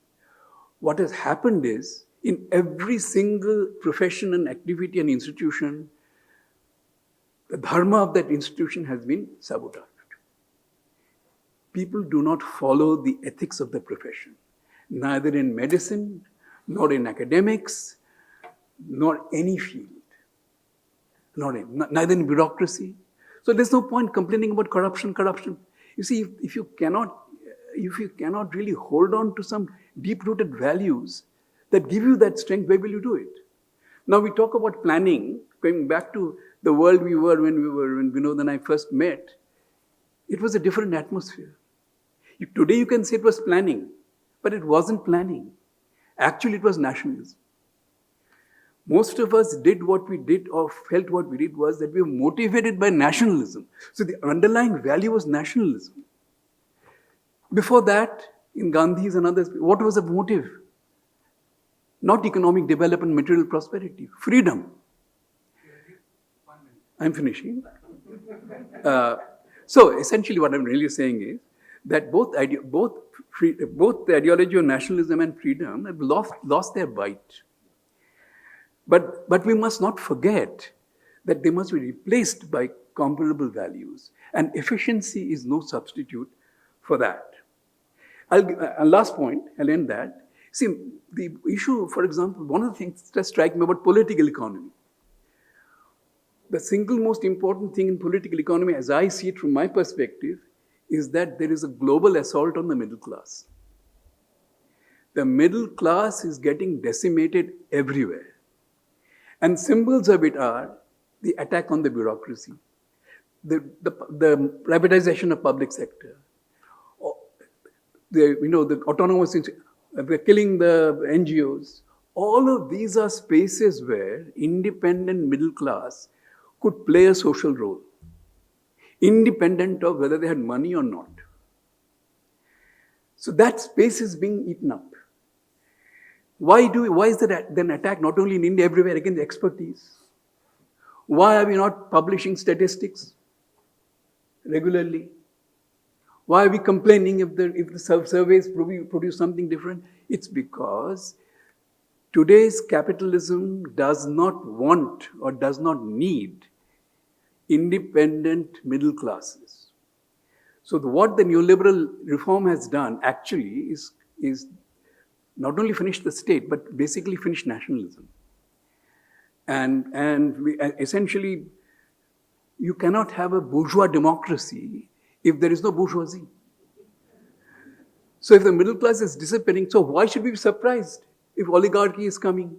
What has happened is, in every single profession and activity and institution, the dharma of that institution has been sabotaged. People do not follow the ethics of the profession, neither in medicine, nor in academics, nor any field, neither in bureaucracy. So there's no point complaining about corruption. You see, if you cannot really hold on to some deep-rooted values that give you that strength, where will you do it? Now we talk about planning, going back to the world we were when Vinod and I first met. It was a different atmosphere. Today you can say it was planning, but it wasn't planning. Actually, it was nationalism. Most of us did what we did or felt what we did was that we were motivated by nationalism. So the underlying value was nationalism. Before that, in Gandhi's and others, what was the motive? Not economic development, material prosperity, freedom. I'm finishing. So essentially what I'm really saying is that both the ideology of nationalism and freedom have lost their bite. But we must not forget that they must be replaced by comparable values. And efficiency is no substitute for that. Last point, I'll end that. See, the issue, for example, one of the things that strike me about political economy. The single most important thing in political economy, as I see it from my perspective, is that there is a global assault on the middle class. The middle class is getting decimated everywhere. And symbols of it are the attack on the bureaucracy, the privatization of public sector, the autonomous, we're killing the NGOs. All of these are spaces where independent middle class could play a social role, independent of whether they had money or not. So that space is being eaten up. Why is that then attack not only in India, everywhere against expertise? Why are we not publishing statistics regularly? Why are we complaining if the surveys produce something different? It's because today's capitalism does not want or does not need independent middle classes. So what the neoliberal reform has done actually is not only finish the state, but basically finish nationalism. And we essentially you cannot have a bourgeois democracy if there is no bourgeoisie. So if the middle class is disappearing, so why should we be surprised if oligarchy is coming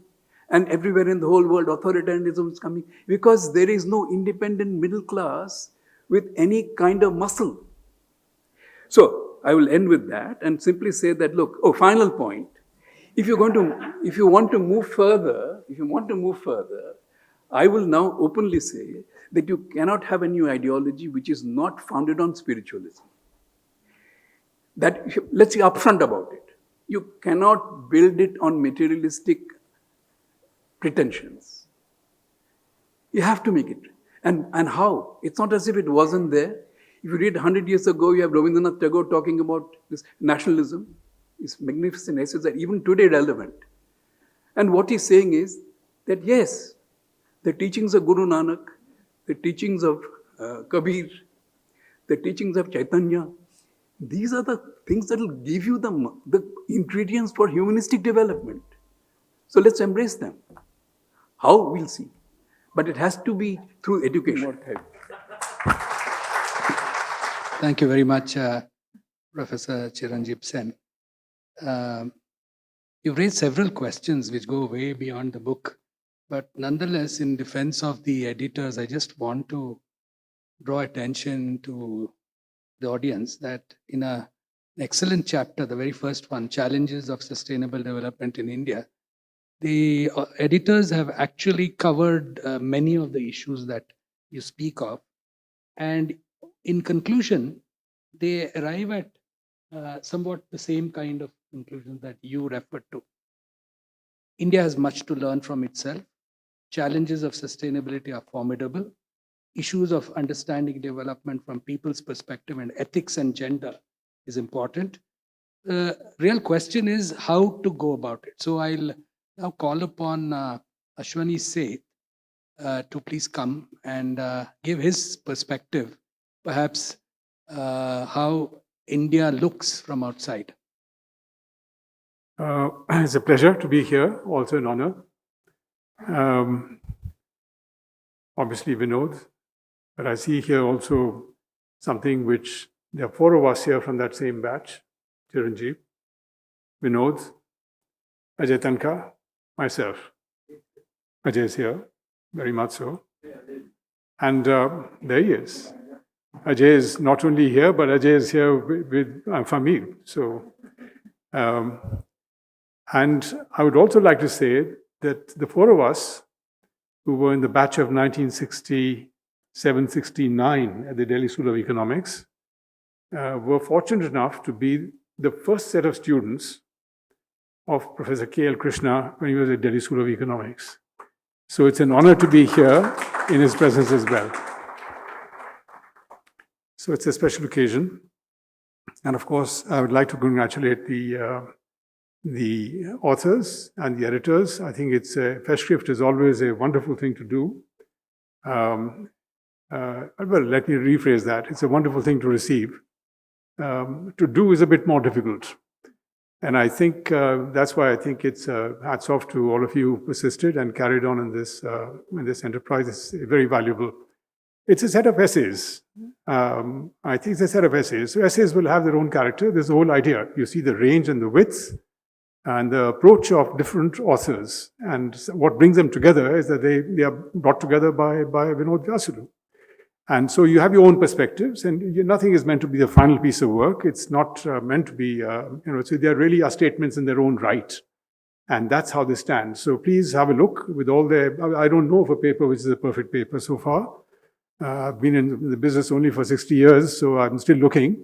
and everywhere in the whole world authoritarianism is coming? Because there is no independent middle class with any kind of muscle. So I will end with that and simply say that, look, final point. If you want to move further, I will now openly say that you cannot have a new ideology which is not founded on spiritualism. That, let's be upfront about it. You cannot build it on materialistic pretensions. You have to make it. And how? It's not as if it wasn't there. If you read 100 years ago, you have Rabindranath Tagore talking about this nationalism. His magnificent essays are even today relevant. And what he's saying is that yes, the teachings of Guru Nanak, the teachings of Kabir, the teachings of Chaitanya, these are the things that will give you the ingredients for humanistic development. So let's embrace them. How? We'll see. But it has to be through education. Thank you very much, Professor Chiranjeev Sen. You've raised several questions which go way beyond the book. But nonetheless, in defense of the editors, I just want to draw attention to the audience that in an excellent chapter, the very first one, Challenges of Sustainable Development in India, the editors have actually covered many of the issues that you speak of. And in conclusion, they arrive at somewhat the same kind of conclusion that you referred to. India has much to learn from itself. Challenges of sustainability are formidable. Issues of understanding development from people's perspective and ethics and gender is important. The real question is how to go about it. So I'll now call upon Ashwani Seth to please come and give his perspective, perhaps how India looks from outside. It's a pleasure to be here, also an honor. Obviously, Vinod, but I see here also something which there are four of us here from that same batch: Chiranjeev, Vinod, Ajay Tanka, myself. Ajay is here, very much so. And there he is. Ajay is not only here, but Ajay is here with Famil. So, and I would also like to say that the four of us who were in the batch of 1967-69 at the Delhi School of Economics were fortunate enough to be the first set of students of Professor K.L. Krishna when he was at Delhi School of Economics. So it's an honor to be here in his presence as well. So it's a special occasion. And of course, I would like to congratulate the authors and the editors. I think it's a festschrift is always a wonderful thing to do. Well, let me rephrase that. It's a wonderful thing to receive. To do is a bit more difficult. And I think that's why I think it's hats off to all of you who persisted and carried on in this enterprise. It's very valuable. It's a set of essays. I think it's a set of essays. So essays will have their own character. There's the whole idea. You see the range and the width and the approach of different authors. And what brings them together is that they are brought together by Vinod Vyasulu. And so you have your own perspectives, and nothing is meant to be the final piece of work. It's not meant to be, so they really are statements in their own right. And that's how they stand. So please have a look with all I don't know of a paper which is a perfect paper so far. I've been in the business only for 60 years, so I'm still looking.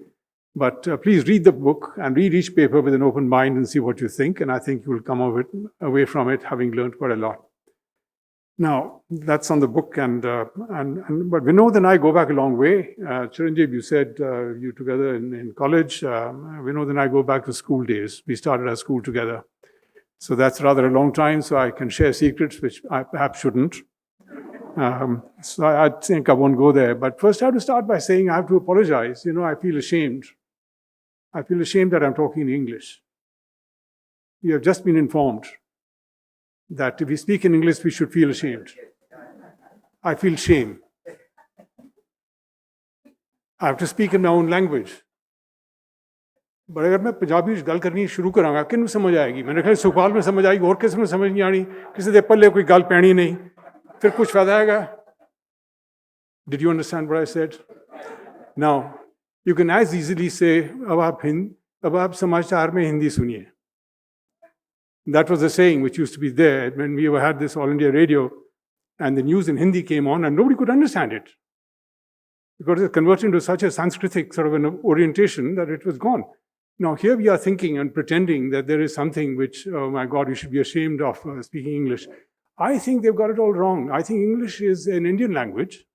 But please read the book and read each paper with an open mind and see what you think. And I think you will come away from it having learned quite a lot. Now, that's on the book, but Vinod and I go back a long way. Chiranjeev, you said you together in college. Vinod and I go back to school days. We started our school together. So that's rather a long time, so I can share secrets, which I perhaps shouldn't. So I think I won't go there. But first I have to start by saying I have to apologize. I feel ashamed. I feel ashamed that I'm talking in English. You have just been informed that if we speak in English, we should feel ashamed. I feel shame. I have to speak in my own language. But अगर मैं पंजाबी गल करनी शुरू करांगा किन्नू समझ आएगी? मैंने कहा सुखपाल में समझ आएगी और किसी में समझ नहीं आनी, किसी दे पल्ले कोई गल पैनी नहीं, फिर कुछ फायदा आएगा? Did you understand what I said? Now, you can as easily say, अब आप समाचार में हिंदी सुनिए. That was a saying which used to be there when we had this All India Radio and the news in Hindi came on and nobody could understand it. Because it converted into such a Sanskritic sort of an orientation that it was gone. Now, here we are thinking and pretending that there is something which, oh my God, you should be ashamed of speaking English. I think they've got it all wrong. I think English is an Indian language.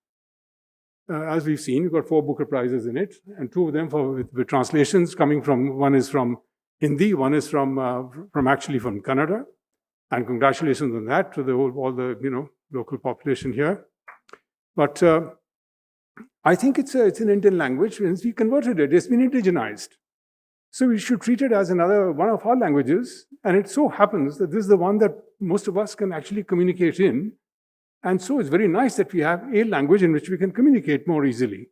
As we've seen, we've got 4 Booker Prizes in it, and 2 of them with translations coming from, one is from Hindi, one is from Kannada. And congratulations on that to all the local population here. But I think it's an Indian language. We converted it. It's been indigenized. So we should treat it as another one of our languages. And it so happens that this is the one that most of us can actually communicate in. And so it's very nice that we have a language in which we can communicate more easily.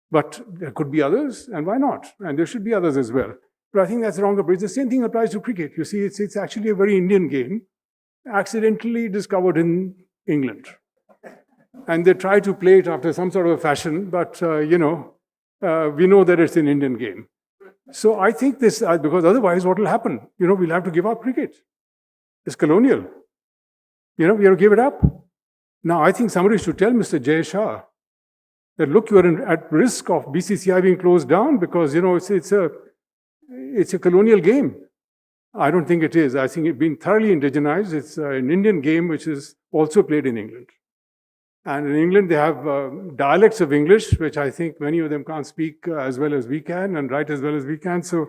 But there could be others, and why not? And there should be others as well. But I think that's the wrong approach. The same thing applies to cricket. You see, it's actually a very Indian game, accidentally discovered in England. And they try to play it after some sort of a fashion, but, we know that it's an Indian game. So I think this, because otherwise what will happen? We'll have to give up cricket. It's colonial. We have to give it up. Now, I think somebody should tell Mr. Jay Shah that, look, you are at risk of BCCI being closed down because, it's a colonial game. I don't think it is. I think it's been thoroughly indigenized. It's an Indian game which is also played in England. And in England, they have dialects of English, which I think many of them can't speak as well as we can and write as well as we can. So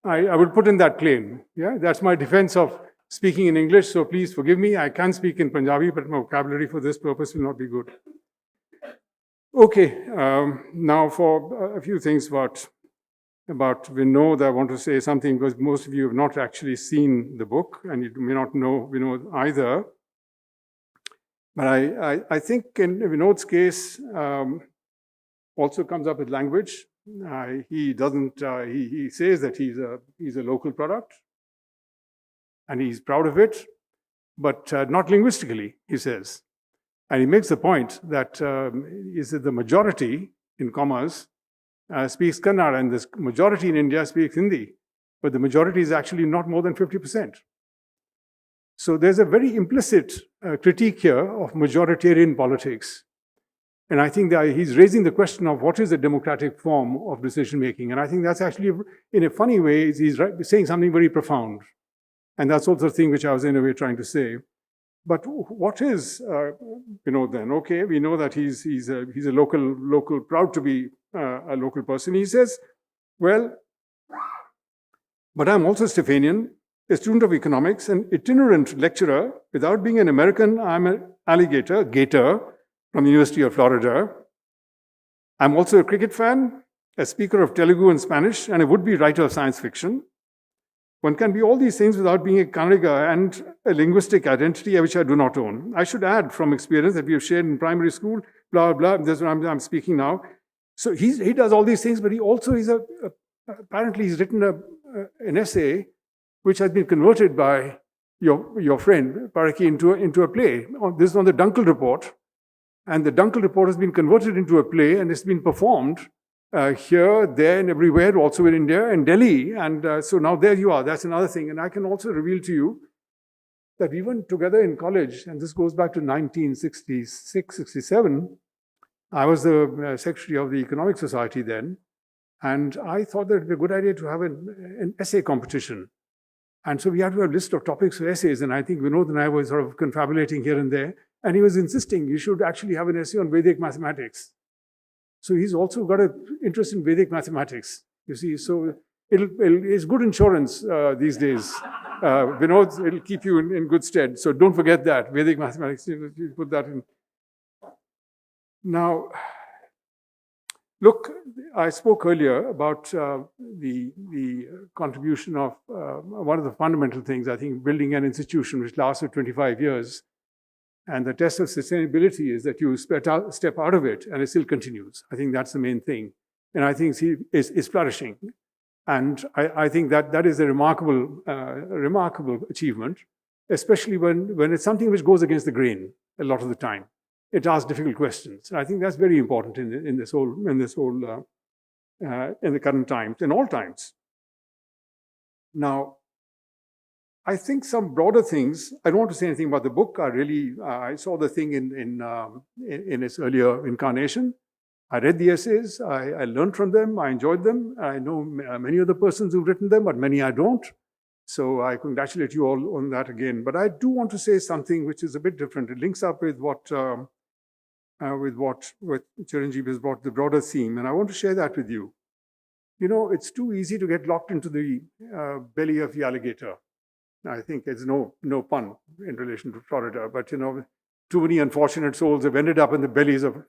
I would put in that claim. Yeah, that's my defense of speaking in English. So please forgive me. I can speak in Punjabi, but my vocabulary for this purpose will not be good. Okay, now for a few things about Vinod, I want to say something because most of you have not actually seen the book and you may not know Vinod either. But I think in Vinod's case, also comes up with language. He says that he's a local product, and he's proud of it, but not linguistically, he says. And he makes the point that the majority, in commas, speaks Kannada, and the majority in India speaks Hindi, but the majority is actually not more than 50%. So there's a very implicit critique here of majoritarian politics. And I think that he's raising the question of what is the democratic form of decision-making. And I think that's actually, in a funny way, he's saying something very profound. And that's also the thing which I was in a way trying to say. But what is Vinod then? Okay, we know that he's a local, proud to be a local person. He says, well, but I'm also Stephanian, a student of economics, an itinerant lecturer. Without being an American, I'm an gator from the University of Florida. I'm also a cricket fan, a speaker of Telugu and Spanish, and a would-be writer of science fiction. One can be all these things without being a Kannadiga and a linguistic identity which I do not own. I should add from experience that we have shared in primary school, blah, blah, that's what I'm speaking now. So he does all these things, but he also apparently he's written an essay which has been converted by your friend, Paraki, into a play. This is on the Dunkel Report. And the Dunkel Report has been converted into a play and it's been performed here, there, and everywhere, also in India and Delhi. And so now there you are. That's another thing. And I can also reveal to you that we went together in college, and this goes back to 1966, 67. I was the secretary of the Economic Society then. And I thought that it would be a good idea to have an essay competition. And so we had to have a list of topics for essays, and I think Vinod and I were sort of confabulating here and there, and he was insisting you should actually have an essay on Vedic mathematics. So he's also got an interest in Vedic mathematics, you see. So it's good insurance these days. Vinod, it'll keep you in good stead. So don't forget that, Vedic mathematics, you put that in. Now, look, I spoke earlier about the contribution of one of the fundamental things, I think, building an institution which lasts for 25 years. And the test of sustainability is that you step out of it and it still continues. I think that's the main thing. and I think is flourishing. And I think that is a remarkable achievement, especially when it's something which goes against the grain a lot of the time. It asks difficult questions. And I think that's very important in the current times, in all times. Now, I think some broader things. I don't want to say anything about the book. I saw the thing in its earlier incarnation. I read the essays. I learned from them. I enjoyed them. I know many of the persons who've written them, but many I don't. So I congratulate you all on that again. But I do want to say something which is a bit different. It links up with what Chiranjeev has brought, the broader theme, and I want to share that with you. You know, it's too easy to get locked into the belly of the alligator. I think it's no pun in relation to Florida, but you know, too many unfortunate souls have ended up in the bellies of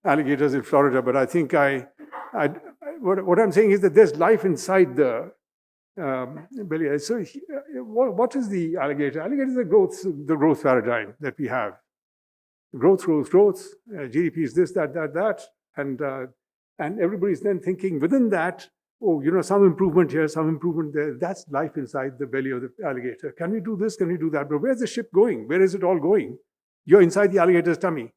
alligators in Florida. But I think what I'm saying is that there's life inside the belly. So what is the alligator? Alligator is the growth paradigm that we have. Growth. GDP is this, that, and everybody's then thinking within that, oh, you know, some improvement here, some improvement there. That's life inside the belly of the alligator. Can we do this? Can we do that? But where's the ship going? Where is it all going? You're inside the alligator's tummy.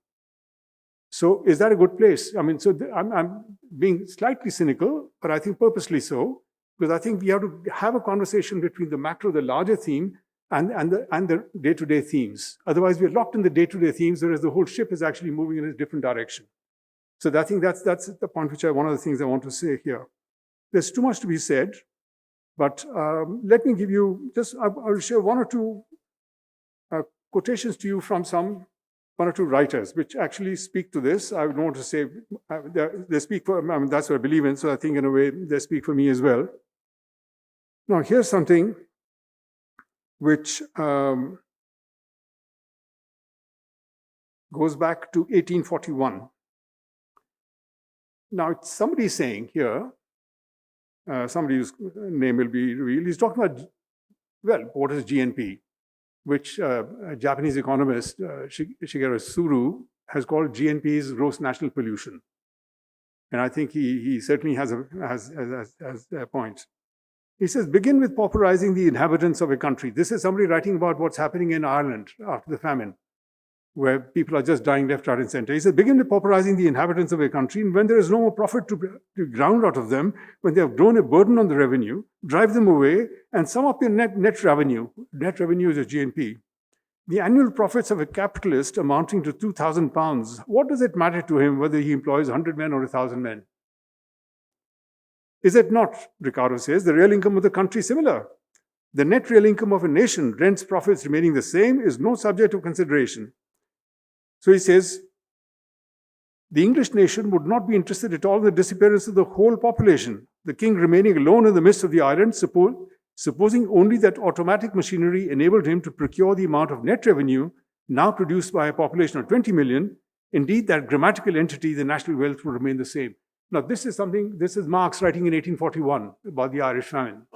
So is that a good place? I mean, so I'm being slightly cynical, but I think purposely so, because I think we have to have a conversation between the macro, the larger theme, and the day-to-day themes. Otherwise, we're locked in the day-to-day themes, whereas the whole ship is actually moving in a different direction. So I think that's the point one of the things I want to say here. There's too much to be said, but let me give you I'll share one or two quotations to you from one or two writers, which actually speak to this. I would want to say they speak for, I mean, that's what I believe in, so I think in a way they speak for me as well. Now, here's something which goes back to 1841. Now, somebody saying here, somebody whose name will be revealed, he's talking about, well, what is GNP, which a Japanese economist, Shigeru Suru, has called GNP is gross national pollution. And I think he certainly has a point. He says, begin with pauperizing the inhabitants of a country. This is somebody writing about what's happening in Ireland after the famine, where people are just dying left, right, and center. He says, begin with pauperizing the inhabitants of a country, and when there is no more profit to ground out of them, when they have grown a burden on the revenue, drive them away and sum up your net revenue. Net revenue is a GNP. The annual profits of a capitalist amounting to £2,000, what does it matter to him whether he employs 100 men or 1,000 men? Is it not, Ricardo says, the real income of the country similar? The net real income of a nation, rents, profits remaining the same, is no subject of consideration. So he says, the English nation would not be interested at all in the disappearance of the whole population, the king remaining alone in the midst of the island, supposing only that automatic machinery enabled him to procure the amount of net revenue now produced by a population of 20 million, indeed that grammatical entity, the national wealth, would remain the same. Now, this is Marx writing in 1841 about the Irish famine.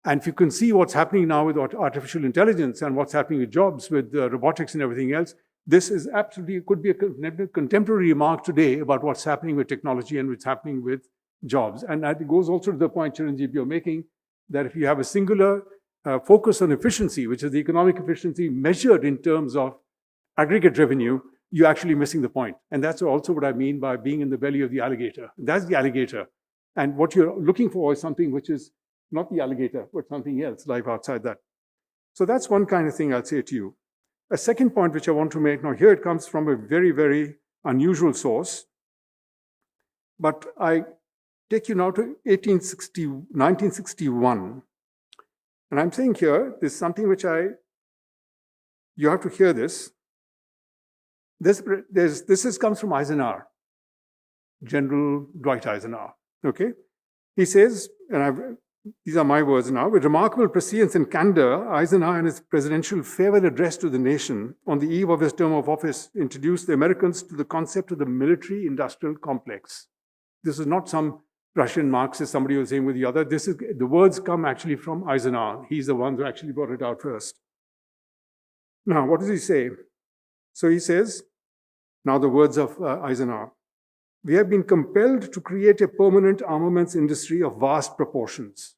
And if you can see what's happening now with artificial intelligence and what's happening with jobs, with robotics and everything else, this is absolutely, it could be a contemporary remark today about what's happening with technology and what's happening with jobs. And that goes also to the point, Chiranjeev, you're making, that if you have a singular focus on efficiency, which is the economic efficiency measured in terms of aggregate revenue, you're actually missing the point. And that's also what I mean by being in the belly of the alligator. That's the alligator. And what you're looking for is something which is not the alligator, but something else, life outside that. So that's one kind of thing I'll say to you. A second point which I want to make, now here it comes from a very, very unusual source, but I take you now to 1961. And I'm saying here, there's something which you have to hear this. This comes from Eisenhower, General Dwight Eisenhower, okay? He says, and these are my words now, with remarkable prescience and candor, Eisenhower in his presidential farewell address to the nation on the eve of his term of office introduced the Americans to the concept of the military-industrial complex. This is not some Russian Marxist, somebody who was saying with the other. The words come actually from Eisenhower. He's the one who actually brought it out first. Now, what does he say? So he says, now the words of Eisenhower, we have been compelled to create a permanent armaments industry of vast proportions.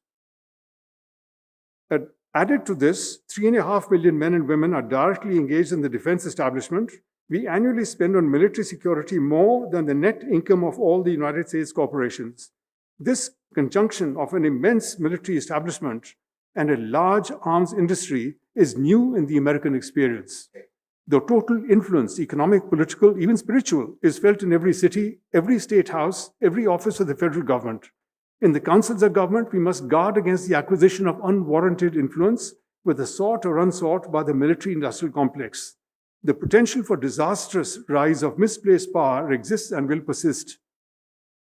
Added to this, 3.5 million men and women are directly engaged in the defense establishment. We annually spend on military security more than the net income of all the United States corporations. This conjunction of an immense military establishment and a large arms industry is new in the American experience. The total influence, economic, political, even spiritual, is felt in every city, every state house, every office of the federal government. In the councils of government, we must guard against the acquisition of unwarranted influence, whether sought or unsought, by the military-industrial complex. The potential for disastrous rise of misplaced power exists and will persist.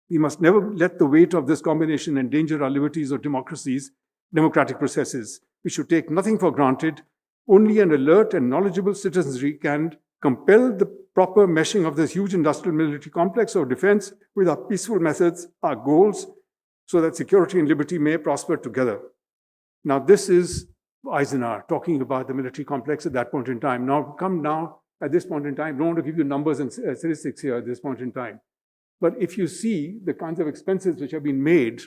We must never let the weight of this combination endanger our liberties or democratic processes. We should take nothing for granted. Only an alert and knowledgeable citizenry can compel the proper meshing of this huge industrial military complex of defense with our peaceful methods, our goals, so that security and liberty may prosper together. Now, this is Eisenhower talking about the military complex at that point in time. Now, at this point in time, I don't want to give you numbers and statistics here at this point in time. But if you see the kinds of expenses which have been made,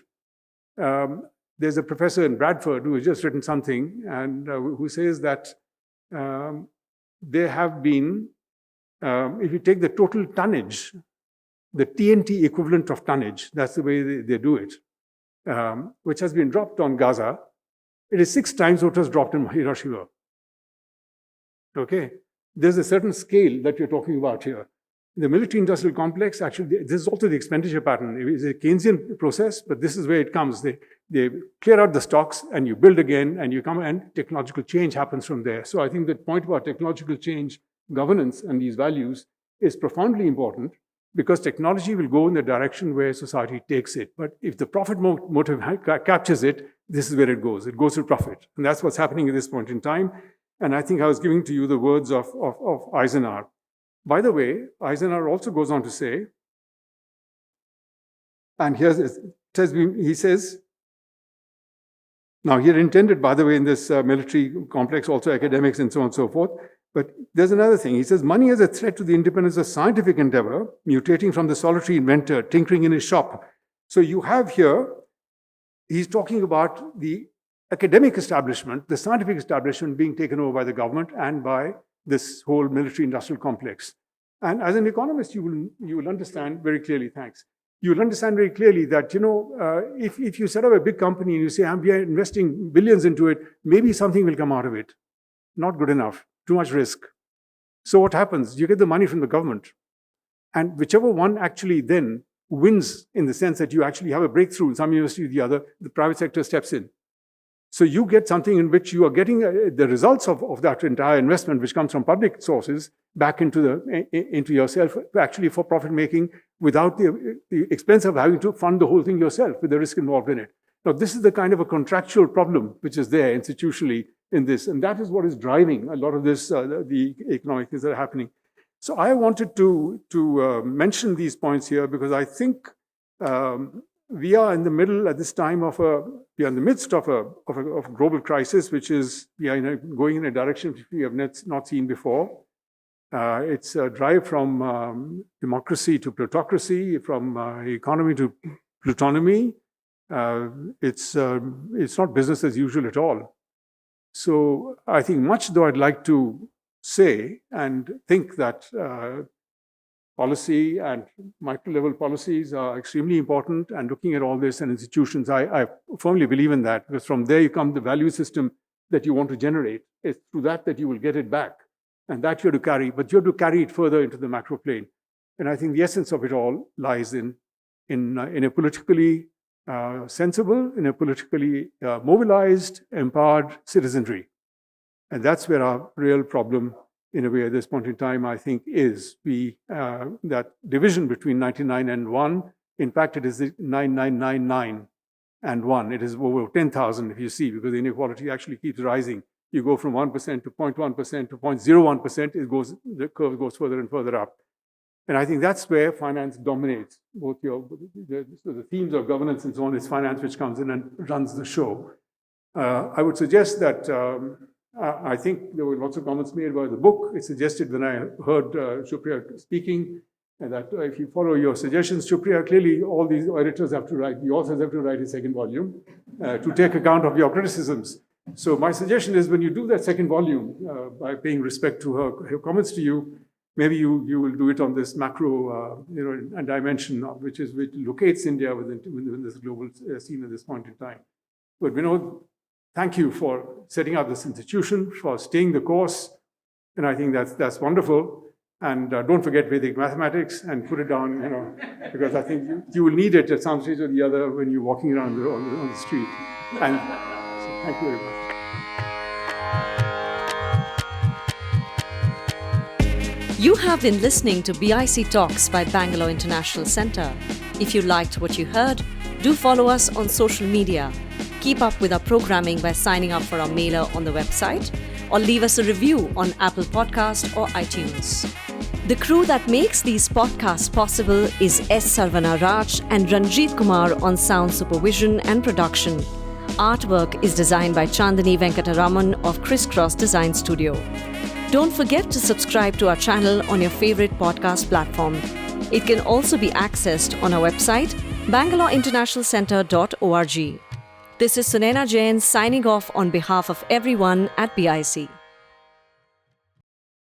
there's a professor in Bradford who has just written something and who says that there have been, if you take the total tonnage, the TNT equivalent of tonnage, that's the way they do it, which has been dropped on Gaza, it is 6 times what was dropped in Hiroshima. Okay? There's a certain scale that you're talking about here. The military-industrial complex, actually, this is also the expenditure pattern. It's a Keynesian process, but this is where it comes. They clear out the stocks, and you build again, and you come, and technological change happens from there. So I think the point about technological change, governance, and these values is profoundly important, because technology will go in the direction where society takes it. But if the profit motive captures it, this is where it goes. It goes to profit. And that's what's happening at this point in time. And I think I was giving to you the words of Eisenhower. By the way, Eisenhower also goes on to say, and he says, now he had intended, by the way, in this military complex, also academics and so on and so forth, but there's another thing. He says, money as a threat to the independence of scientific endeavor, mutating from the solitary inventor, tinkering in his shop. So you have here, he's talking about the academic establishment, the scientific establishment being taken over by the government and by this whole military-industrial complex. And as an economist, you will understand very clearly, thanks. You will understand very clearly that, if you set up a big company and you say, we are investing billions into it, maybe something will come out of it. Not good enough, too much risk. So what happens? You get the money from the government. And whichever one actually then wins, in the sense that you actually have a breakthrough in some university or the other, the private sector steps in. So you get something in which you are getting the results of that entire investment, which comes from public sources, back into yourself, actually for profit making, without the expense of having to fund the whole thing yourself, with the risk involved in it. Now, this is the kind of a contractual problem which is there institutionally in this, and that is what is driving a lot of this, the economic things that are happening. So I wanted to mention these points here because I think we are in the middle at this time we are in the midst of a global crisis, which is, we are going in a direction which we have not seen before. It's a drive from democracy to plutocracy, from economy to plutonomy. It's not business as usual at all. So I think much though I'd like to say and think that policy and micro-level policies are extremely important, and looking at all this and institutions, I firmly believe in that, because from there you come the value system that you want to generate. It's through that you will get it back, and that you have to carry, but you have to carry it further into the macro plane. And I think the essence of it all lies in a politically sensible, in a politically mobilized, empowered citizenry. And that's where our real problem, in a way, at this point in time, I think, is that division between 99 and 1. In fact, it is 9999 and 1. It is over 10,000, if you see, because the inequality actually keeps rising. You go from 1% to 0.1% to 0.01%, the curve goes further and further up. And I think that's where finance dominates. Both the themes of governance and so on, is finance which comes in and runs the show. I would suggest that I think there were lots of comments made about the book. It suggested, when I heard Supriya speaking, And that if you follow your suggestions, Supriya, clearly all these editors have to write, the authors have to write a second volume to take account of your criticisms. So my suggestion is when you do that second volume, by paying respect to her comments to you, maybe you will do it on this macro dimension, which locates India within this global scene at this point in time. But Vinod, thank you for setting up this institution, for staying the course. And I think that's wonderful. And don't forget Vedic mathematics and put it down, because I think you will need it at some stage or the other when you're walking around on the street. And so thank you very much. You have been listening to BIC Talks by Bangalore International Centre. If you liked what you heard, do follow us on social media. Keep up with our programming by signing up for our mailer on the website or leave us a review on Apple Podcast or iTunes. The crew that makes these podcasts possible is S. Sarvana Raj and Ranjit Kumar on sound supervision and production. Artwork is designed by Chandani Venkataraman of Crisscross Design Studio. Don't forget to subscribe to our channel on your favorite podcast platform. It can also be accessed on our website, bangaloreinternationalcentre.org. This is Sunena Jain signing off on behalf of everyone at BIC.